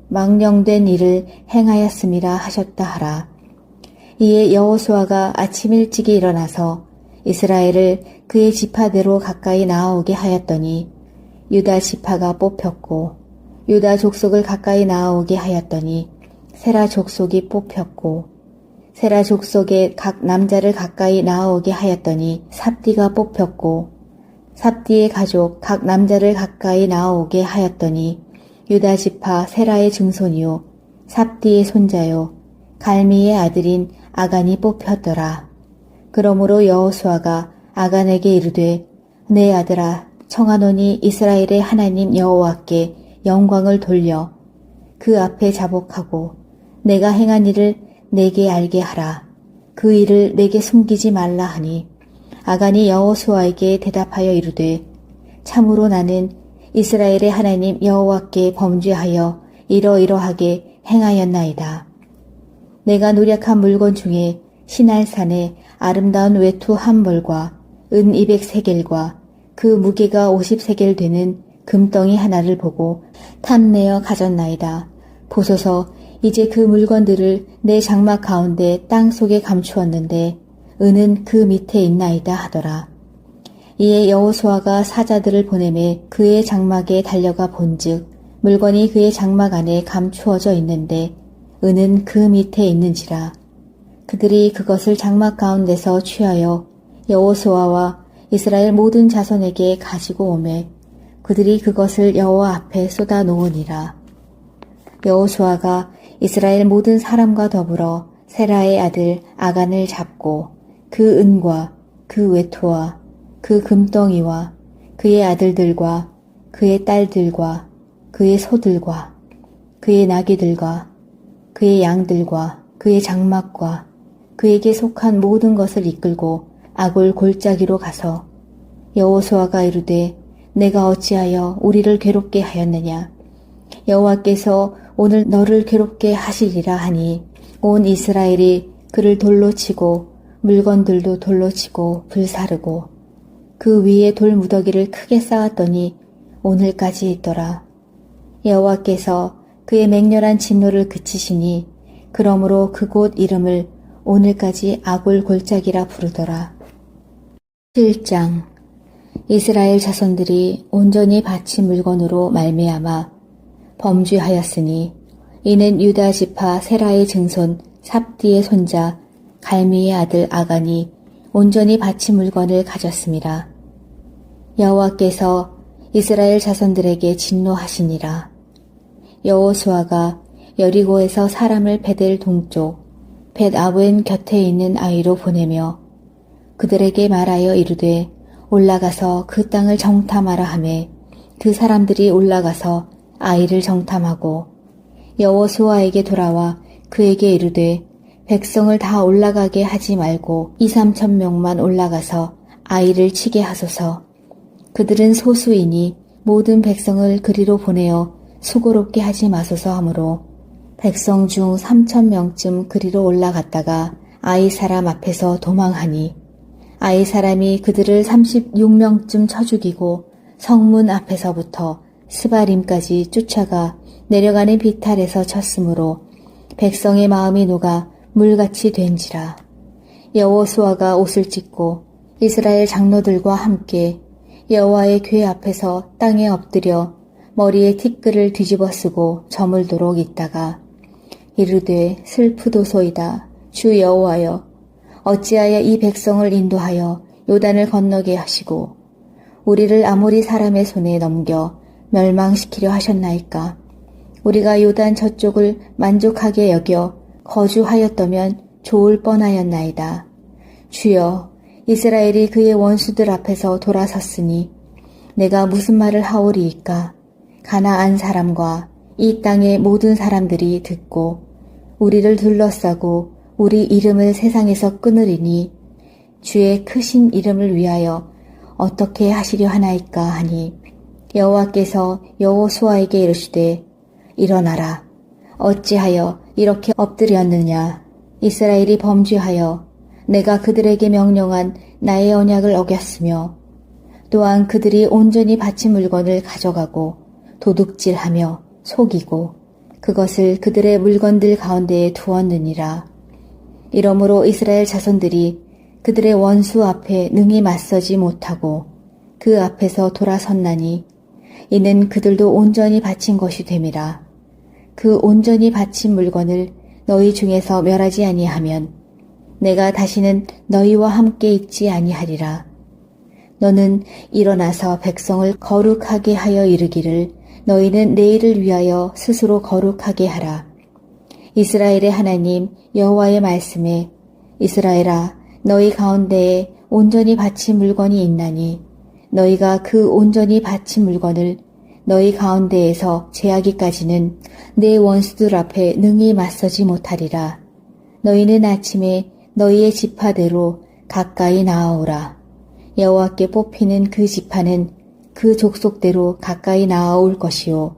망령된 일을 행하였음이라 하셨다 하라. 이에 여호수아가 아침 일찍이 일어나서 이스라엘을 그의 지파대로 가까이 나아오게 하였더니 유다 지파가 뽑혔고 유다 족속을 가까이 나아오게 하였더니 세라 족속이 뽑혔고 세라 족속의 각 남자를 가까이 나아오게 하였더니 삽디가 뽑혔고 삽디의 가족 각 남자를 가까이 나아오게 하였더니 유다 지파 세라의 증손이요 삽디의 손자요 갈미의 아들인 아간이 뽑혔더라. 그러므로 여호수아가 아간에게 이르되 내 아들아, 청하노니 이스라엘의 하나님 여호와께 영광을 돌려 그 앞에 자복하고 내가 행한 일을 내게 알게 하라. 그 일을 내게 숨기지 말라 하니 아간이 여호수아에게 대답하여 이르되 참으로 나는 이스라엘의 하나님 여호와께 범죄하여 이러이러하게 행하였나이다. 내가 노력한 물건 중에 시날산의 아름다운 외투 한 벌과 은 200세겔과 그 무게가 50세겔 되는 금덩이 하나를 보고 탐내어 가졌나이다. 보소서, 이제 그 물건들을 내 장막 가운데 땅 속에 감추었는데 은은 그 밑에 있나이다 하더라. 이에 여호수아가 사자들을 보내매 그의 장막에 달려가 본즉 물건이 그의 장막 안에 감추어져 있는데 은은 그 밑에 있는지라. 그들이 그것을 장막 가운데서 취하여 여호수아와 이스라엘 모든 자손에게 가지고 오매 그들이 그것을 여호와 앞에 쏟아 놓으니라. 여호수아가 이스라엘 모든 사람과 더불어 세라의 아들 아간을 잡고 그 은과 그 외투와 그 금덩이와 그의 아들들과 그의 딸들과 그의 소들과 그의 나귀들과 그의 양들과 그의 장막과 그에게 속한 모든 것을 이끌고 아골 골짜기로 가서 여호수아가 이르되 내가 어찌하여 우리를 괴롭게 하였느냐. 여호와께서 오늘 너를 괴롭게 하시리라 하니 온 이스라엘이 그를 돌로 치고 물건들도 돌로 치고 불사르고 그 위에 돌 무더기를 크게 쌓았더니 오늘까지 있더라. 여호와께서 그의 맹렬한 진노를 그치시니 그러므로 그곳 이름을 오늘까지 아굴 골짜기라 부르더라. 7장. 이스라엘 자손들이 온전히 바친 물건으로 말미암아 범죄하였으니 이는 유다 지파 세라의 증손 삽디의 손자 갈미의 아들 아간이 온전히 바친 물건을 가졌습니다. 여호와께서 이스라엘 자손들에게 진노하시니라. 여호수아가 여리고에서 사람을 베델 동쪽 벳아웬 곁에 있는 아이로 보내며 그들에게 말하여 이르되 올라가서 그 땅을 정탐하라 하매 그 사람들이 올라가서 아이를 정탐하고 여호수아에게 돌아와 그에게 이르되 백성을 다 올라가게 하지 말고 2~3천 명만 올라가서 아이를 치게 하소서. 그들은 소수이니 모든 백성을 그리로 보내어 수고롭게 하지 마소서 하므로 백성 중 3,000명쯤 그리로 올라갔다가 아이 사람 앞에서 도망하니 아이 사람이 그들을 36명쯤 쳐 죽이고 성문 앞에서부터 스바림까지 쫓아가 내려가는 비탈에서 쳤으므로 백성의 마음이 녹아 물같이 된지라. 여호수아가 옷을 찢고 이스라엘 장로들과 함께 여호와의 궤 앞에서 땅에 엎드려 머리에 티끌을 뒤집어 쓰고 저물도록 있다가 이르되 슬프도소이다. 주 여호와여, 어찌하여 이 백성을 인도하여 요단을 건너게 하시고 우리를 아모리 사람의 손에 넘겨 멸망시키려 하셨나이까. 우리가 요단 저쪽을 만족하게 여겨 거주하였다면 좋을 뻔하였나이다. 주여, 이스라엘이 그의 원수들 앞에서 돌아섰으니 내가 무슨 말을 하오리이까. 가나안 사람과 이 땅의 모든 사람들이 듣고 우리를 둘러싸고 우리 이름을 세상에서 끊으리니 주의 크신 이름을 위하여 어떻게 하시려 하나이까 하니 여호와께서 여호수아에게 이르시되 일어나라. 어찌하여 이렇게 엎드렸느냐. 이스라엘이 범죄하여 내가 그들에게 명령한 나의 언약을 어겼으며 또한 그들이 온전히 바친 물건을 가져가고 도둑질하며 속이고 그것을 그들의 물건들 가운데에 두었느니라. 이러므로 이스라엘 자손들이 그들의 원수 앞에 능히 맞서지 못하고 그 앞에서 돌아섰나니 이는 그들도 온전히 바친 것이 됨이라. 그 온전히 바친 물건을 너희 중에서 멸하지 아니하면 내가 다시는 너희와 함께 있지 아니하리라. 너는 일어나서 백성을 거룩하게 하여 이르기를 너희는 내일을 위하여 스스로 거룩하게 하라. 이스라엘의 하나님 여호와의 말씀에 이스라엘아, 너희 가운데에 온전히 바친 물건이 있나니 너희가 그 온전히 바친 물건을 너희 가운데에서 제하기까지는 내 원수들 앞에 능히 맞서지 못하리라. 너희는 아침에 너희의 지파대로 가까이 나아오라. 여호와께 뽑히는 그 지파는 그 족속대로 가까이 나아올 것이요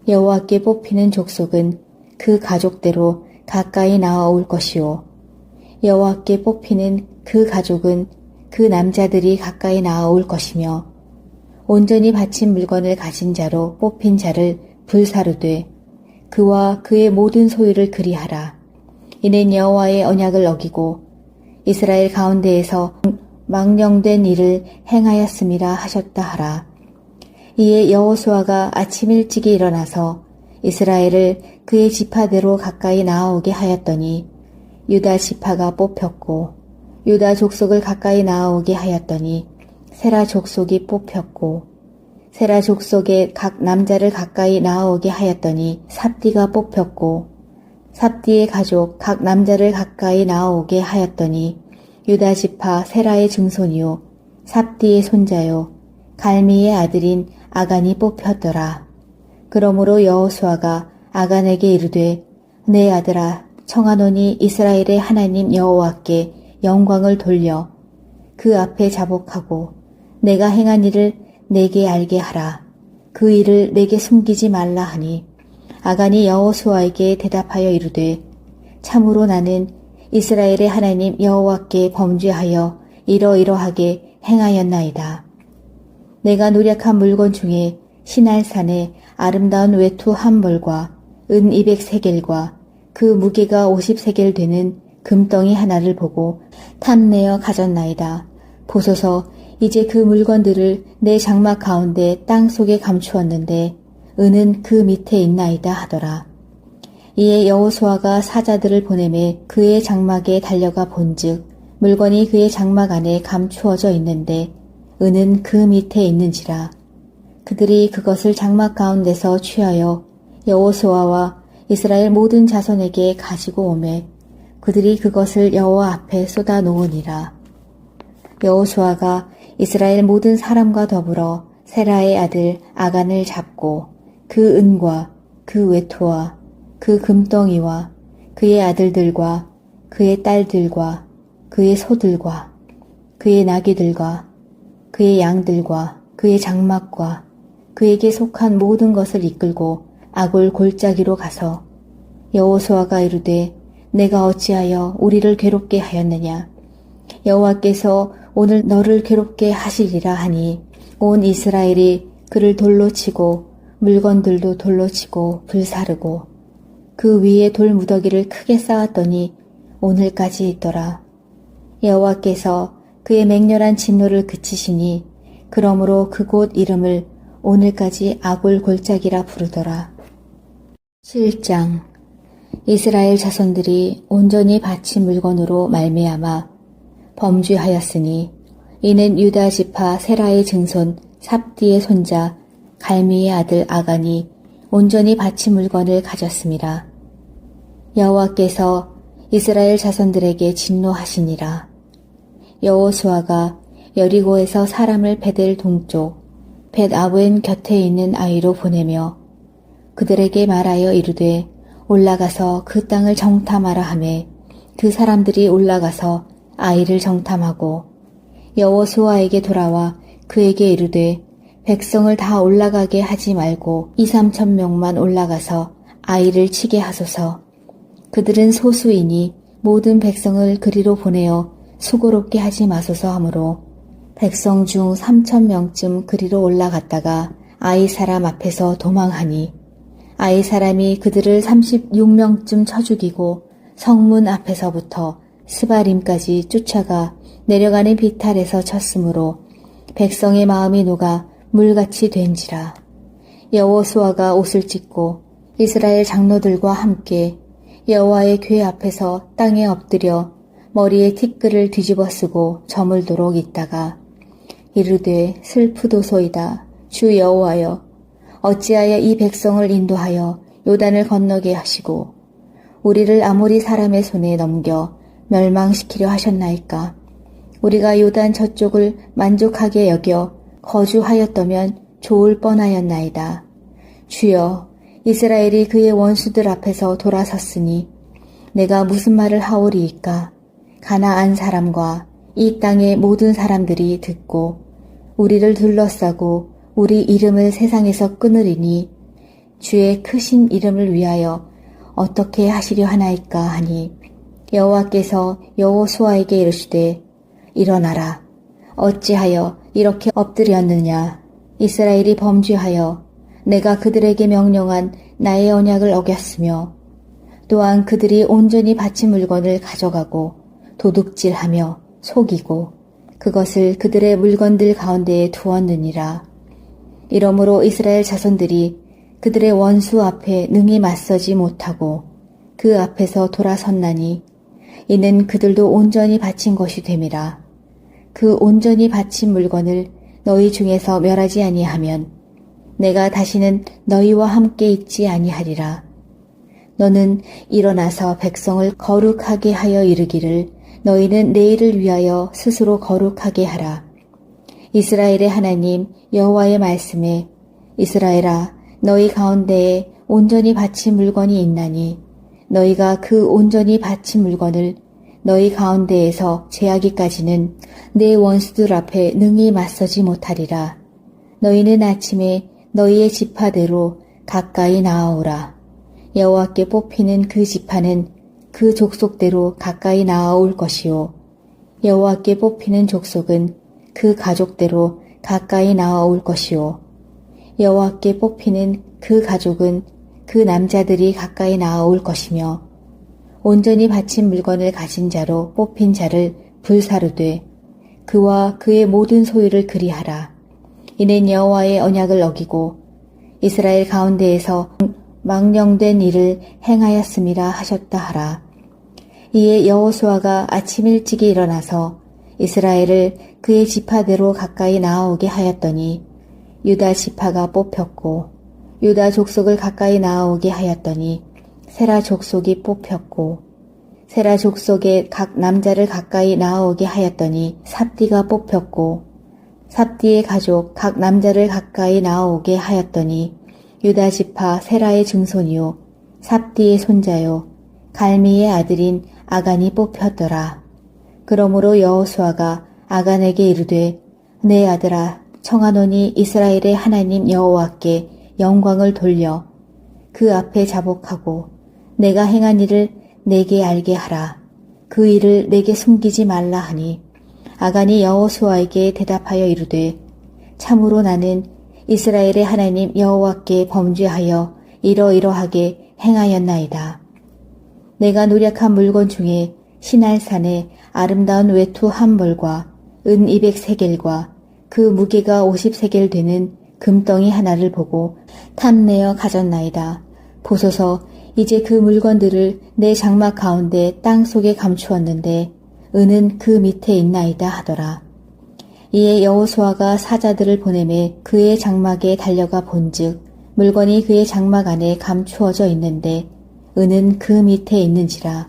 여호와께 뽑히는 족속은 그 가족대로 가까이 나아올 것이요 여호와께 뽑히는 그 가족은 그 남자들이 가까이 나아올 것이며 온전히 바친 물건을 가진 자로 뽑힌 자를 불사르되 그와 그의 모든 소유를 그리하라. 이는 여호와의 언약을 어기고 이스라엘 가운데에서 망령된 일을 행하였음이라 하셨다 하라. 이에 여호수아가 아침 일찍이 일어나서 이스라엘을 그의 지파대로 가까이 나아오게 하였더니 유다 지파가 뽑혔고 유다 족속을 가까이 나아오게 하였더니 세라 족속이 뽑혔고 세라 족속의 각 남자를 가까이 나아오게 하였더니 삽디가 뽑혔고 삽디의 가족 각 남자를 가까이 나아오게 하였더니 유다 지파 세라의 증손이요 삽디의 손자요 갈미의 아들인 아간이 뽑혔더라. 그러므로 여호수아가 아간에게 이르되 내 아들아 청하노니 이스라엘의 하나님 여호와께 영광을 돌려 그 앞에 자복하고 내가 행한 일을 내게 알게 하라. 그 일을 내게 숨기지 말라 하니 아간이 여호수아에게 대답하여 이르되 참으로 나는 이스라엘의 하나님 여호와께 범죄하여 이러이러하게 행하였나이다. 내가 노력한 물건 중에 시날산에 아름다운 외투 한 벌과 은 200세겔과 그 무게가 50세겔 되는 금덩이 하나를 보고 탐내어 가졌나이다. 보소서, 이제 그 물건들을 내 장막 가운데 땅 속에 감추었는데 은은 그 밑에 있나이다 하더라. 이에 여호수아가 사자들을 보내매 그의 장막에 달려가 본즉 물건이 그의 장막 안에 감추어져 있는데 은은 그 밑에 있는지라. 그들이 그것을 장막 가운데서 취하여 여호수아와 이스라엘 모든 자손에게 가지고 오매 그들이 그것을 여호와 앞에 쏟아 놓으니라. 여호수아가 이스라엘 모든 사람과 더불어 세라의 아들 아간을 잡고 그 은과 그 외투와 그 금덩이와 그의 아들들과 그의 딸들과 그의 소들과 그의 나귀들과 그의 양들과 그의 장막과 그에게 속한 모든 것을 이끌고 아골 골짜기로 가서 여호수아가 이르되 내가 어찌하여 우리를 괴롭게 하였느냐. 여호와께서 오늘 너를 괴롭게 하시리라 하니 온 이스라엘이 그를 돌로 치고 물건들도 돌로 치고 불사르고 그 위에 돌 무더기를 크게 쌓았더니 오늘까지 있더라. 여호와께서 그의 맹렬한 진노를 그치시니 그러므로 그곳 이름을 오늘까지 아골 골짜기라 부르더라. 7장. 이스라엘 자손들이 온전히 바친 물건으로 말미암아 범죄하였으니 이는 유다 지파 세라의 증손 삽디의 손자 갈미의 아들 아간이 온전히 바친 물건을 가졌습니다. 여호와께서 이스라엘 자손들에게 진노하시니라. 여호수아가 여리고에서 사람을 베델 동쪽 벳아웬 곁에 있는 아이로 보내며 그들에게 말하여 이르되 올라가서 그 땅을 정탐하라 하매 그 사람들이 올라가서 아이를 정탐하고 여호수아에게 돌아와 그에게 이르되 백성을 다 올라가게 하지 말고 2~3천 명만 올라가서 아이를 치게 하소서. 그들은 소수이니 모든 백성을 그리로 보내어 수고롭게 하지 마소서 하므로 백성 중 3천 명쯤 그리로 올라갔다가 아이 사람 앞에서 도망하니 아이 사람이 그들을 36명쯤 쳐 죽이고 성문 앞에서부터 스바림까지 쫓아가 내려가는 비탈에서 쳤으므로 백성의 마음이 녹아 물같이 된지라. 여호수아가 옷을 찢고 이스라엘 장로들과 함께 여호와의 궤 앞에서 땅에 엎드려 머리에 티끌을 뒤집어 쓰고 저물도록 있다가 이르되 슬프도소이다. 주 여호와여, 어찌하여 이 백성을 인도하여 요단을 건너게 하시고 우리를 아모리 사람의 손에 넘겨 멸망시키려 하셨나이까. 우리가 요단 저쪽을 만족하게 여겨 거주하였다면 좋을 뻔하였나이다. 주여, 이스라엘이 그의 원수들 앞에서 돌아섰으니 내가 무슨 말을 하오리이까. 가나안 사람과 이 땅의 모든 사람들이 듣고 우리를 둘러싸고 우리 이름을 세상에서 끊으리니 주의 크신 이름을 위하여 어떻게 하시려 하나이까 하니 여호와께서 여호수아에게 이르시되 일어나라. 어찌하여 이렇게 엎드렸느냐. 이스라엘이 범죄하여 내가 그들에게 명령한 나의 언약을 어겼으며 또한 그들이 온전히 바친 물건을 가져가고 도둑질하며 속이고 그것을 그들의 물건들 가운데에 두었느니라. 이러므로 이스라엘 자손들이 그들의 원수 앞에 능히 맞서지 못하고 그 앞에서 돌아섰나니 이는 그들도 온전히 바친 것이 됨이라. 그 온전히 바친 물건을 너희 중에서 멸하지 아니하면 내가 다시는 너희와 함께 있지 아니하리라. 너는 일어나서 백성을 거룩하게 하여 이르기를 너희는 내일을 위하여 스스로 거룩하게 하라. 이스라엘의 하나님 여호와의 말씀에 이스라엘아, 너희 가운데에 온전히 바친 물건이 있나니 너희가 그 온전히 바친 물건을 너희 가운데에서 제하기까지는 내 원수들 앞에 능히 맞서지 못하리라. 너희는 아침에 너희의 지파대로 가까이 나아오라. 여호와께 뽑히는 그 지파는 그 족속대로 가까이 나아올 것이요 여호와께 뽑히는 족속은 그 가족대로 가까이 나아올 것이요 여호와께 뽑히는 그 가족은 그 남자들이 가까이 나아올 것이며 온전히 바친 물건을 가진 자로 뽑힌 자를 불사르되 그와 그의 모든 소유를 그리하라. 이는 여호와의 언약을 어기고 이스라엘 가운데에서 망령된 일을 행하였음이라 하셨다 하라. 이에 여호수아가 아침 일찍이 일어나서 이스라엘을 그의 지파대로 가까이 나아오게 하였더니 유다 지파가 뽑혔고 유다 족속을 가까이 나아오게 하였더니 세라 족속이 뽑혔고 세라 족속의 각 남자를 가까이 나아오게 하였더니 삽디가 뽑혔고 삽디의 가족 각 남자를 가까이 나아오게 하였더니 유다 지파 세라의 증손이요 삽디의 손자요 갈미의 아들인 아간이 뽑혔더라. 그러므로 여호수아가 아간에게 이르되 내 아들아 청하노니 이스라엘의 하나님 여호와께 영광을 돌려 그 앞에 자복하고 내가 행한 일을 내게 알게 하라. 그 일을 내게 숨기지 말라 하니 아간이 여호수아에게 대답하여 이르되 참으로 나는 이스라엘의 하나님 여호와께 범죄하여 이러이러하게 행하였나이다. 내가 노력한 물건 중에 시날산의 아름다운 외투 한 벌과 은 200세겔과 그 무게가 50세겔 되는 금덩이 하나를 보고 탐내어 가졌나이다. 보소서 이제 그 물건들을 내 장막 가운데 땅 속에 감추었는데 은은 그 밑에 있나이다 하더라. 이에 여호수아가 사자들을 보내매 그의 장막에 달려가 본즉 물건이 그의 장막 안에 감추어져 있는데 은은 그 밑에 있는지라.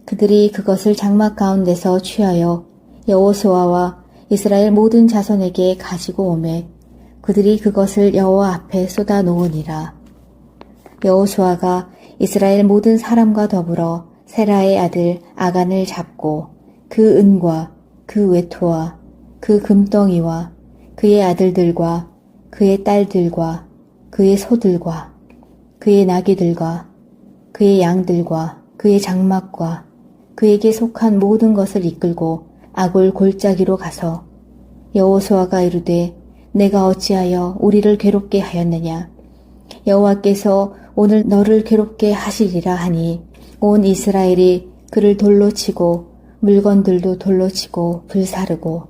그들이 그것을 장막 가운데서 취하여 여호수아와 이스라엘 모든 자손에게 가지고 오매 그들이 그것을 여호와 앞에 쏟아 놓으니라. 여호수아가 이스라엘 모든 사람과 더불어 세라의 아들 아간을 잡고 그 은과 그 외투와 그 금덩이와 그의 아들들과 그의 딸들과 그의 소들과 그의 나귀들과 그의 양들과 그의 장막과 그에게 속한 모든 것을 이끌고 아골 골짜기로 가서 여호수아가 이르되 내가 어찌하여 우리를 괴롭게 하였느냐. 여호와께서 오늘 너를 괴롭게 하시리라 하니 온 이스라엘이 그를 돌로 치고 물건들도 돌로 치고 불사르고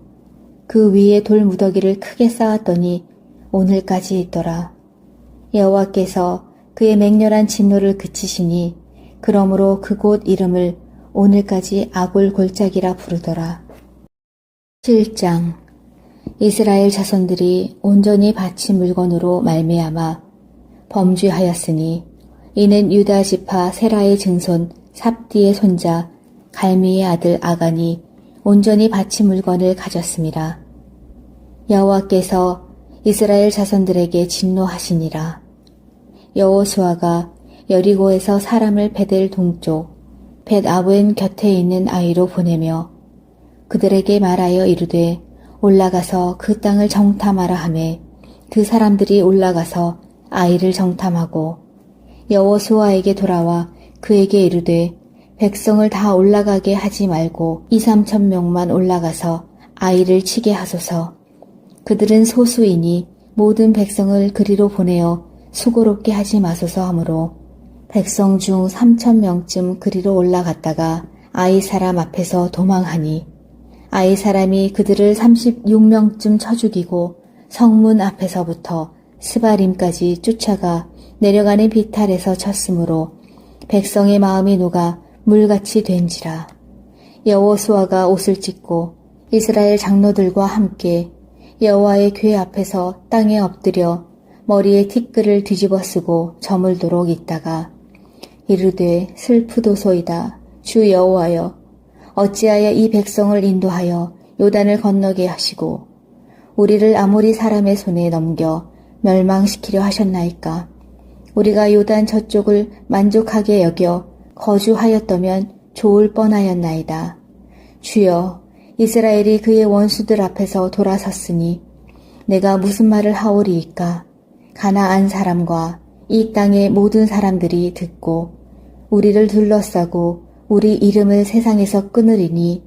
그 위에 돌 무더기를 크게 쌓았더니 오늘까지 있더라. 여호와께서 그의 맹렬한 진노를 그치시니 그러므로 그곳 이름을 오늘까지 아골 골짜기라 부르더라. 7장 이스라엘 자손들이 온전히 바친 물건으로 말미암아 범죄하였으니 이는 유다 지파 세라의 증손 삽디의 손자 갈미의 아들 아간이 온전히 바친 물건을 가졌음이라. 여호와께서 이스라엘 자손들에게 진노하시니라. 여호수아가 여리고에서 사람을 베델 동쪽 벳아웬 곁에 있는 아이로 보내며 그들에게 말하여 이르되 올라가서 그 땅을 정탐하라 하매 그 사람들이 올라가서 아이를 정탐하고 여호수아에게 돌아와 그에게 이르되 백성을 다 올라가게 하지 말고 2-3천 명만 올라가서 아이를 치게 하소서. 그들은 소수이니 모든 백성을 그리로 보내어 수고롭게 하지 마소서 하므로 백성 중 3천 명쯤 그리로 올라갔다가 아이 사람 앞에서 도망하니 아이 사람이 그들을 36명쯤 쳐 죽이고 성문 앞에서부터 스바림까지 쫓아가 내려가는 비탈에서 쳤으므로 백성의 마음이 녹아 물같이 된지라. 여호수아가 옷을 찢고 이스라엘 장로들과 함께 여호와의 궤 앞에서 땅에 엎드려 머리에 티끌을 뒤집어 쓰고 저물도록 있다가 이르되 슬프도소이다. 주 여호와여 어찌하여 이 백성을 인도하여 요단을 건너게 하시고 우리를 아모리 사람의 손에 넘겨 멸망시키려 하셨나이까. 우리가 요단 저쪽을 만족하게 여겨 거주하였다면 좋을 뻔하였나이다. 주여 이스라엘이 그의 원수들 앞에서 돌아섰으니 내가 무슨 말을 하오리이까. 가나안 사람과 이 땅의 모든 사람들이 듣고 우리를 둘러싸고 우리 이름을 세상에서 끊으리니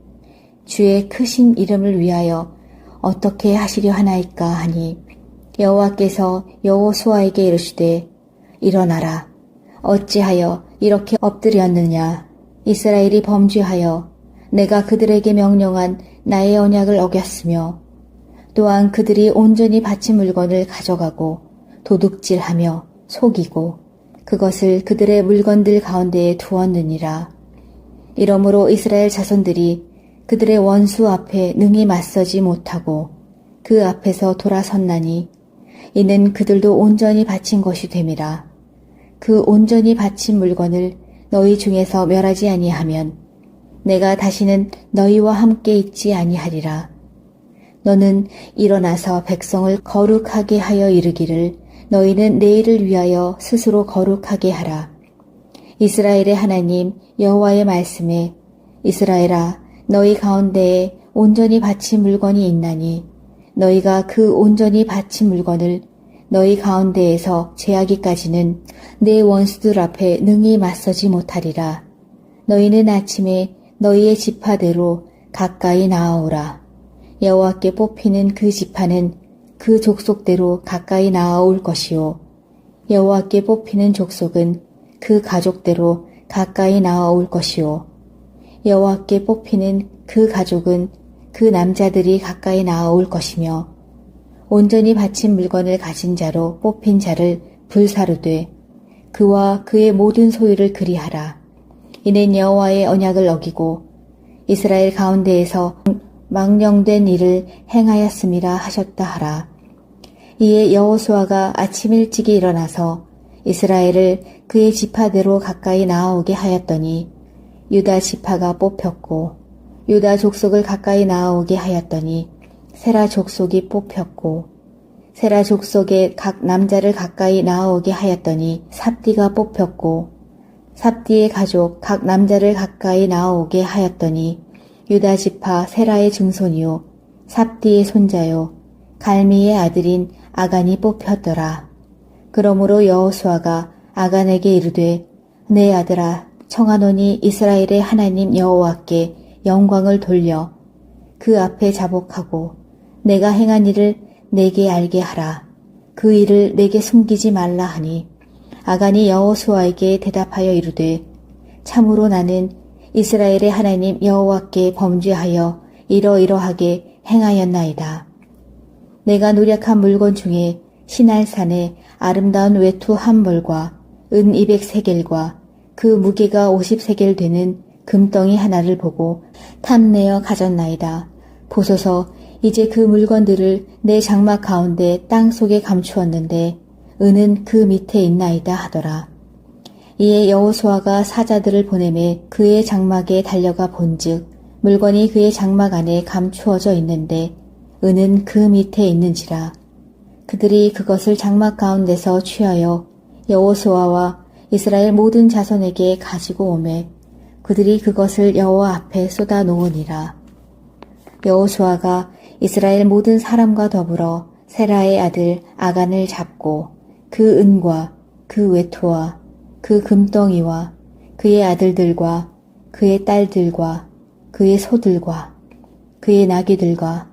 주의 크신 이름을 위하여 어떻게 하시려 하나이까 하니 여호와께서 여호수아에게 이르시되 일어나라. 어찌하여 이렇게 엎드렸느냐. 이스라엘이 범죄하여 내가 그들에게 명령한 나의 언약을 어겼으며 또한 그들이 온전히 바친 물건을 가져가고 도둑질하며 속이고 그것을 그들의 물건들 가운데에 두었느니라. 이러므로 이스라엘 자손들이 그들의 원수 앞에 능히 맞서지 못하고 그 앞에서 돌아섰나니 이는 그들도 온전히 바친 것이 됨이라. 그 온전히 바친 물건을 너희 중에서 멸하지 아니하면 내가 다시는 너희와 함께 있지 아니하리라. 너는 일어나서 백성을 거룩하게 하여 이르기를 너희는 내일을 위하여 스스로 거룩하게 하라. 이스라엘의 하나님 여호와의 말씀에 이스라엘아 너희 가운데에 온전히 바친 물건이 있나니 너희가 그 온전히 바친 물건을 너희 가운데에서 제하기까지는 내 원수들 앞에 능히 맞서지 못하리라. 너희는 아침에 너희의 지파대로 가까이 나아오라. 여호와께 뽑히는 그 지파는 그 족속대로 가까이 나아올 것이요. 여호와께 뽑히는 족속은 그 가족대로 가까이 나아올 것이요. 여호와께 뽑히는 그 가족은 그 남자들이 가까이 나아올 것이며 온전히 바친 물건을 가진 자로 뽑힌 자를 불사르되 그와 그의 모든 소유를 그리하라. 이는 여호와의 언약을 어기고 이스라엘 가운데에서 망령된 일을 행하였음이라 하셨다 하라. 이에 여호수아가 아침 일찍이 일어나서 이스라엘을 그의 지파대로 가까이 나아오게 하였더니 유다 지파가 뽑혔고 유다 족속을 가까이 나아오게 하였더니 세라 족속이 뽑혔고 세라 족속의 각 남자를 가까이 나아오게 하였더니 삽디가 뽑혔고 삽디의 가족 각 남자를 가까이 나아오게 하였더니 유다 지파 세라의 증손이요 삽디의 손자요 갈미의 아들인 아간이 뽑혔더라. 그러므로 여호수아가 아간에게 이르되 내 아들아 청하노니 이스라엘의 하나님 여호와께 영광을 돌려 그 앞에 자복하고 내가 행한 일을 내게 알게 하라. 그 일을 내게 숨기지 말라 하니 아간이 여호수아에게 대답하여 이르되 참으로 나는 이스라엘의 하나님 여호와께 범죄하여 이러이러하게 행하였나이다. 내가 노력한 물건 중에 시날산의 아름다운 외투 한 벌과 은 200세겔과 그 무게가 50세겔 되는 금덩이 하나를 보고 탐내어 가졌나이다. 보소서 이제 그 물건들을 내 장막 가운데 땅 속에 감추었는데 은은 그 밑에 있나이다 하더라. 이에 여호수아가 사자들을 보내매 그의 장막에 달려가 본즉 물건이 그의 장막 안에 감추어져 있는데 은은 그 밑에 있는지라. 그들이 그것을 장막 가운데서 취하여 여호수아와 이스라엘 모든 자손에게 가지고 오매 그들이 그것을 여호와 앞에 쏟아 놓으니라. 여호수아가 이스라엘 모든 사람과 더불어 세라의 아들 아간을 잡고 그 은과 그 외투와 그 금덩이와 그의 아들들과 그의 딸들과 그의 소들과 그의 나귀들과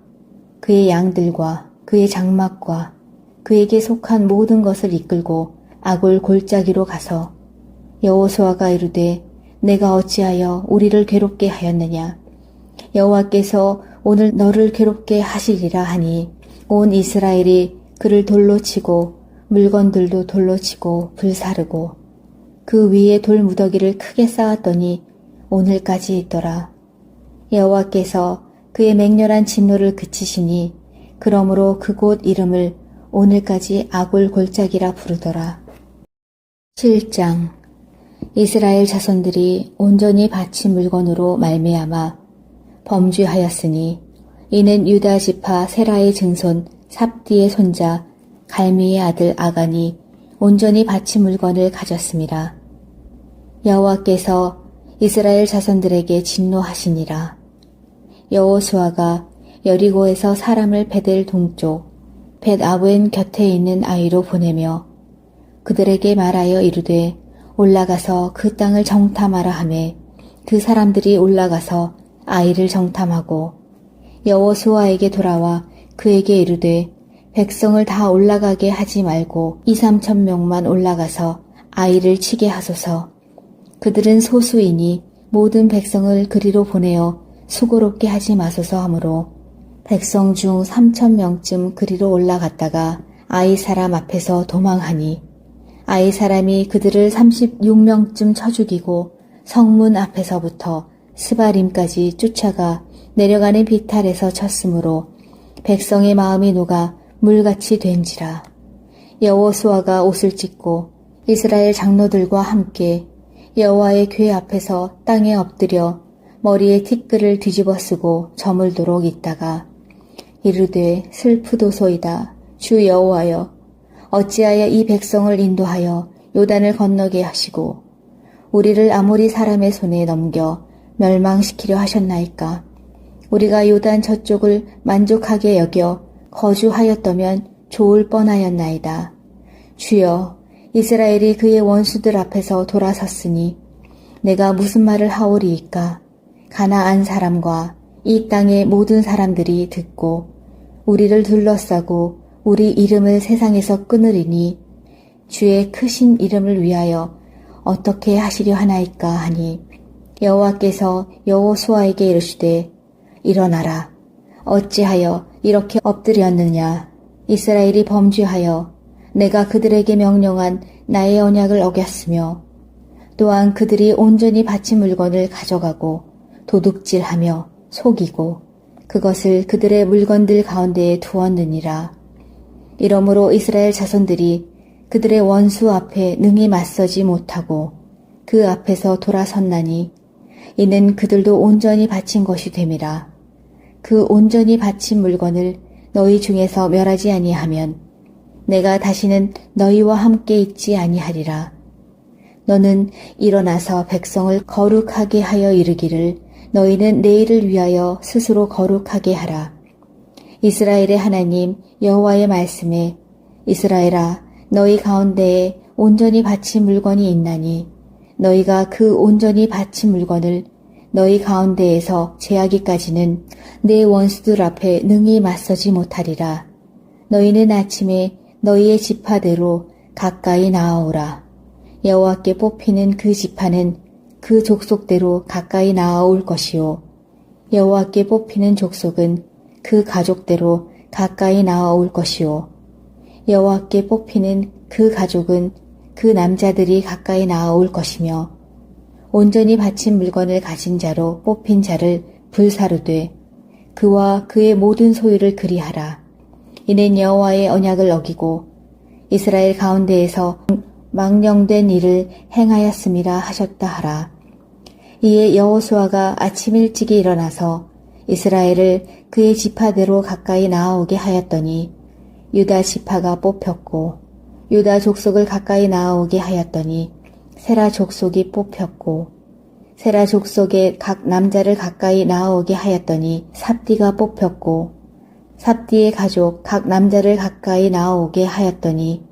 그의 양들과 그의 장막과 그에게 속한 모든 것을 이끌고 아골 골짜기로 가서 여호수아가 이르되 내가 어찌하여 우리를 괴롭게 하였느냐. 여호와께서 오늘 너를 괴롭게 하시리라 하니 온 이스라엘이 그를 돌로 치고 물건들도 돌로 치고 불사르고 그 위에 돌 무더기를 크게 쌓았더니 오늘까지 있더라. 여호와께서 그의 맹렬한 진노를 그치시니 그러므로 그곳 이름을 오늘까지 아골 골짜기라 부르더라. 7장. 이스라엘 자손들이 온전히 바친 물건으로 말미암아 범죄하였으니 이는 유다 지파 세라의 증손 삽디의 손자 갈미의 아들 아간이 온전히 바친 물건을 가졌습니다. 여호와께서 이스라엘 자손들에게 진노하시니라. 여호수아가 여리고에서 사람을 베델 동쪽 벳아웬 곁에 있는 아이로 보내며 그들에게 말하여 이르되 올라가서 그 땅을 정탐하라 하매 그 사람들이 올라가서 아이를 정탐하고 여호수아에게 돌아와 그에게 이르되 백성을 다 올라가게 하지 말고 2, 3천 명만 올라가서 아이를 치게 하소서. 그들은 소수이니 모든 백성을 그리로 보내어 수고롭게 하지 마소서 하므로 백성 중 3천 명쯤 그리로 올라갔다가 아이 사람 앞에서 도망하니 아이 사람이 그들을 36명쯤 쳐 죽이고 성문 앞에서부터 스바림까지 쫓아가 내려가는 비탈에서 쳤으므로 백성의 마음이 녹아 물같이 된지라. 여호수아가 옷을 찢고 이스라엘 장로들과 함께 여호와의 궤 앞에서 땅에 엎드려 머리에 티끌을 뒤집어 쓰고 저물도록 있다가 이르되 슬프도소이다. 주 여호와여, 어찌하여 이 백성을 인도하여 요단을 건너게 하시고 우리를 아모리 사람의 손에 넘겨 멸망시키려 하셨나이까. 우리가 요단 저쪽을 만족하게 여겨 거주하였다면 좋을 뻔하였나이다. 주여, 이스라엘이 그의 원수들 앞에서 돌아섰으니 내가 무슨 말을 하오리이까. 가나안 사람과 이 땅의 모든 사람들이 듣고 우리를 둘러싸고 우리 이름을 세상에서 끊으리니 주의 크신 이름을 위하여 어떻게 하시려 하나이까 하니 여호와께서 여호수아에게 이르시되 일어나라. 어찌하여 이렇게 엎드렸느냐. 이스라엘이 범죄하여 내가 그들에게 명령한 나의 언약을 어겼으며 또한 그들이 온전히 바친 물건을 가져가고 도둑질하며 속이고 그것을 그들의 물건들 가운데에 두었느니라. 이러므로 이스라엘 자손들이 그들의 원수 앞에 능히 맞서지 못하고 그 앞에서 돌아섰나니 이는 그들도 온전히 바친 것이 됨이라. 그 온전히 바친 물건을 너희 중에서 멸하지 아니하면 내가 다시는 너희와 함께 있지 아니하리라. 너는 일어나서 백성을 거룩하게 하여 이르기를 너희는 내일을 위하여 스스로 거룩하게 하라. 이스라엘의 하나님 여호와의 말씀에 이스라엘아, 너희 가운데에 온전히 바친 물건이 있나니 너희가 그 온전히 바친 물건을 너희 가운데에서 제하기까지는 내 원수들 앞에 능히 맞서지 못하리라. 너희는 아침에 너희의 지파대로 가까이 나아오라. 여호와께 뽑히는 그 지파는 그 족속대로 가까이 나아올 것이요 여호와께 뽑히는 족속은 그 가족대로 가까이 나아올 것이요 여호와께 뽑히는 그 가족은 그 남자들이 가까이 나아올 것이며 온전히 바친 물건을 가진 자로 뽑힌 자를 불사르되 그와 그의 모든 소유를 그리하라. 이는 여호와의 언약을 어기고 이스라엘 가운데에서 망령된 일을 행하였음이라 하셨다 하라. 이에 여호수아가 아침 일찍이 일어나서 이스라엘을 그의 지파대로 가까이 나아오게 하였더니 유다 지파가 뽑혔고 유다 족속을 가까이 나아오게 하였더니 세라 족속이 뽑혔고 세라 족속의 각 남자를 가까이 나아오게 하였더니 삽디가 뽑혔고 삽디의 가족 각 남자를 가까이 나아오게 하였더니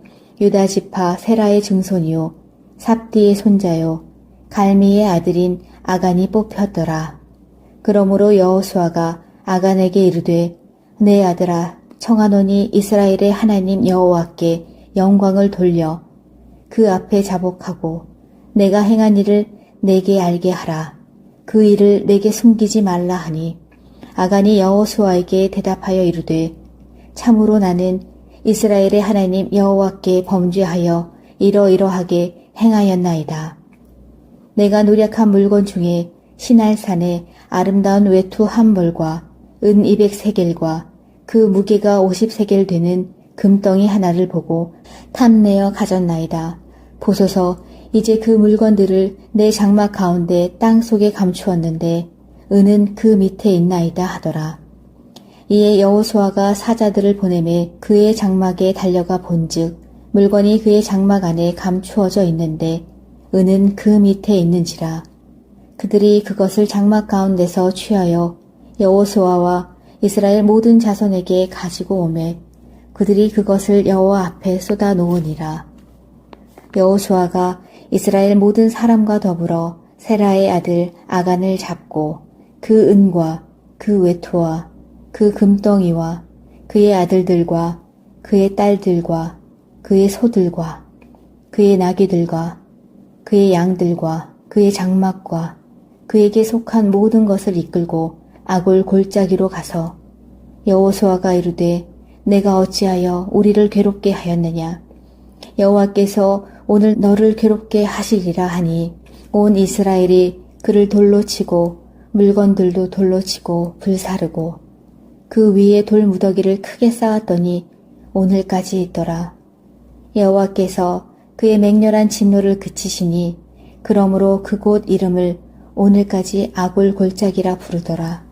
유다 지파 세라의 증손이요 삽디의 손자요 갈미의 아들인 아간이 뽑혔더라. 그러므로 여호수아가 아간에게 이르되 내 아들아 청하노니 이스라엘의 하나님 여호와께 영광을 돌려 그 앞에 자복하고 내가 행한 일을 내게 알게 하라. 그 일을 내게 숨기지 말라 하니 아간이 여호수아에게 대답하여 이르되 참으로 나는 이스라엘의 하나님 여호와께 범죄하여 이러이러하게 행하였나이다. 내가 노력한 물건 중에 시날산의 아름다운 외투 한 벌과 은 200세겔과 그 무게가 50세겔 되는 금덩이 하나를 보고 탐내어 가졌나이다. 보소서 이제 그 물건들을 내 장막 가운데 땅 속에 감추었는데 은은 그 밑에 있나이다 하더라. 이에 여호수아가 사자들을 보내매 그의 장막에 달려가 본즉 물건이 그의 장막 안에 감추어져 있는데 은은 그 밑에 있는지라. 그들이 그것을 장막 가운데서 취하여 여호수아와 이스라엘 모든 자손에게 가지고 오매 그들이 그것을 여호와 앞에 쏟아 놓으니라. 여호수아가 이스라엘 모든 사람과 더불어 세라의 아들 아간을 잡고 그 은과 그 외투와 그 금덩이와 그의 아들들과 그의 딸들과 그의 소들과 그의 나귀들과 그의 양들과 그의 장막과 그에게 속한 모든 것을 이끌고 아골 골짜기로 가서 여호수아가 이르되 내가 어찌하여 우리를 괴롭게 하였느냐 여호와께서 오늘 너를 괴롭게 하시리라 하니 온 이스라엘이 그를 돌로 치고 물건들도 돌로 치고 불사르고 그 위에 돌 무더기를 크게 쌓았더니 오늘까지 있더라. 여호와께서 그의 맹렬한 진노를 그치시니 그러므로 그곳 이름을 오늘까지 아골 골짜기라 부르더라.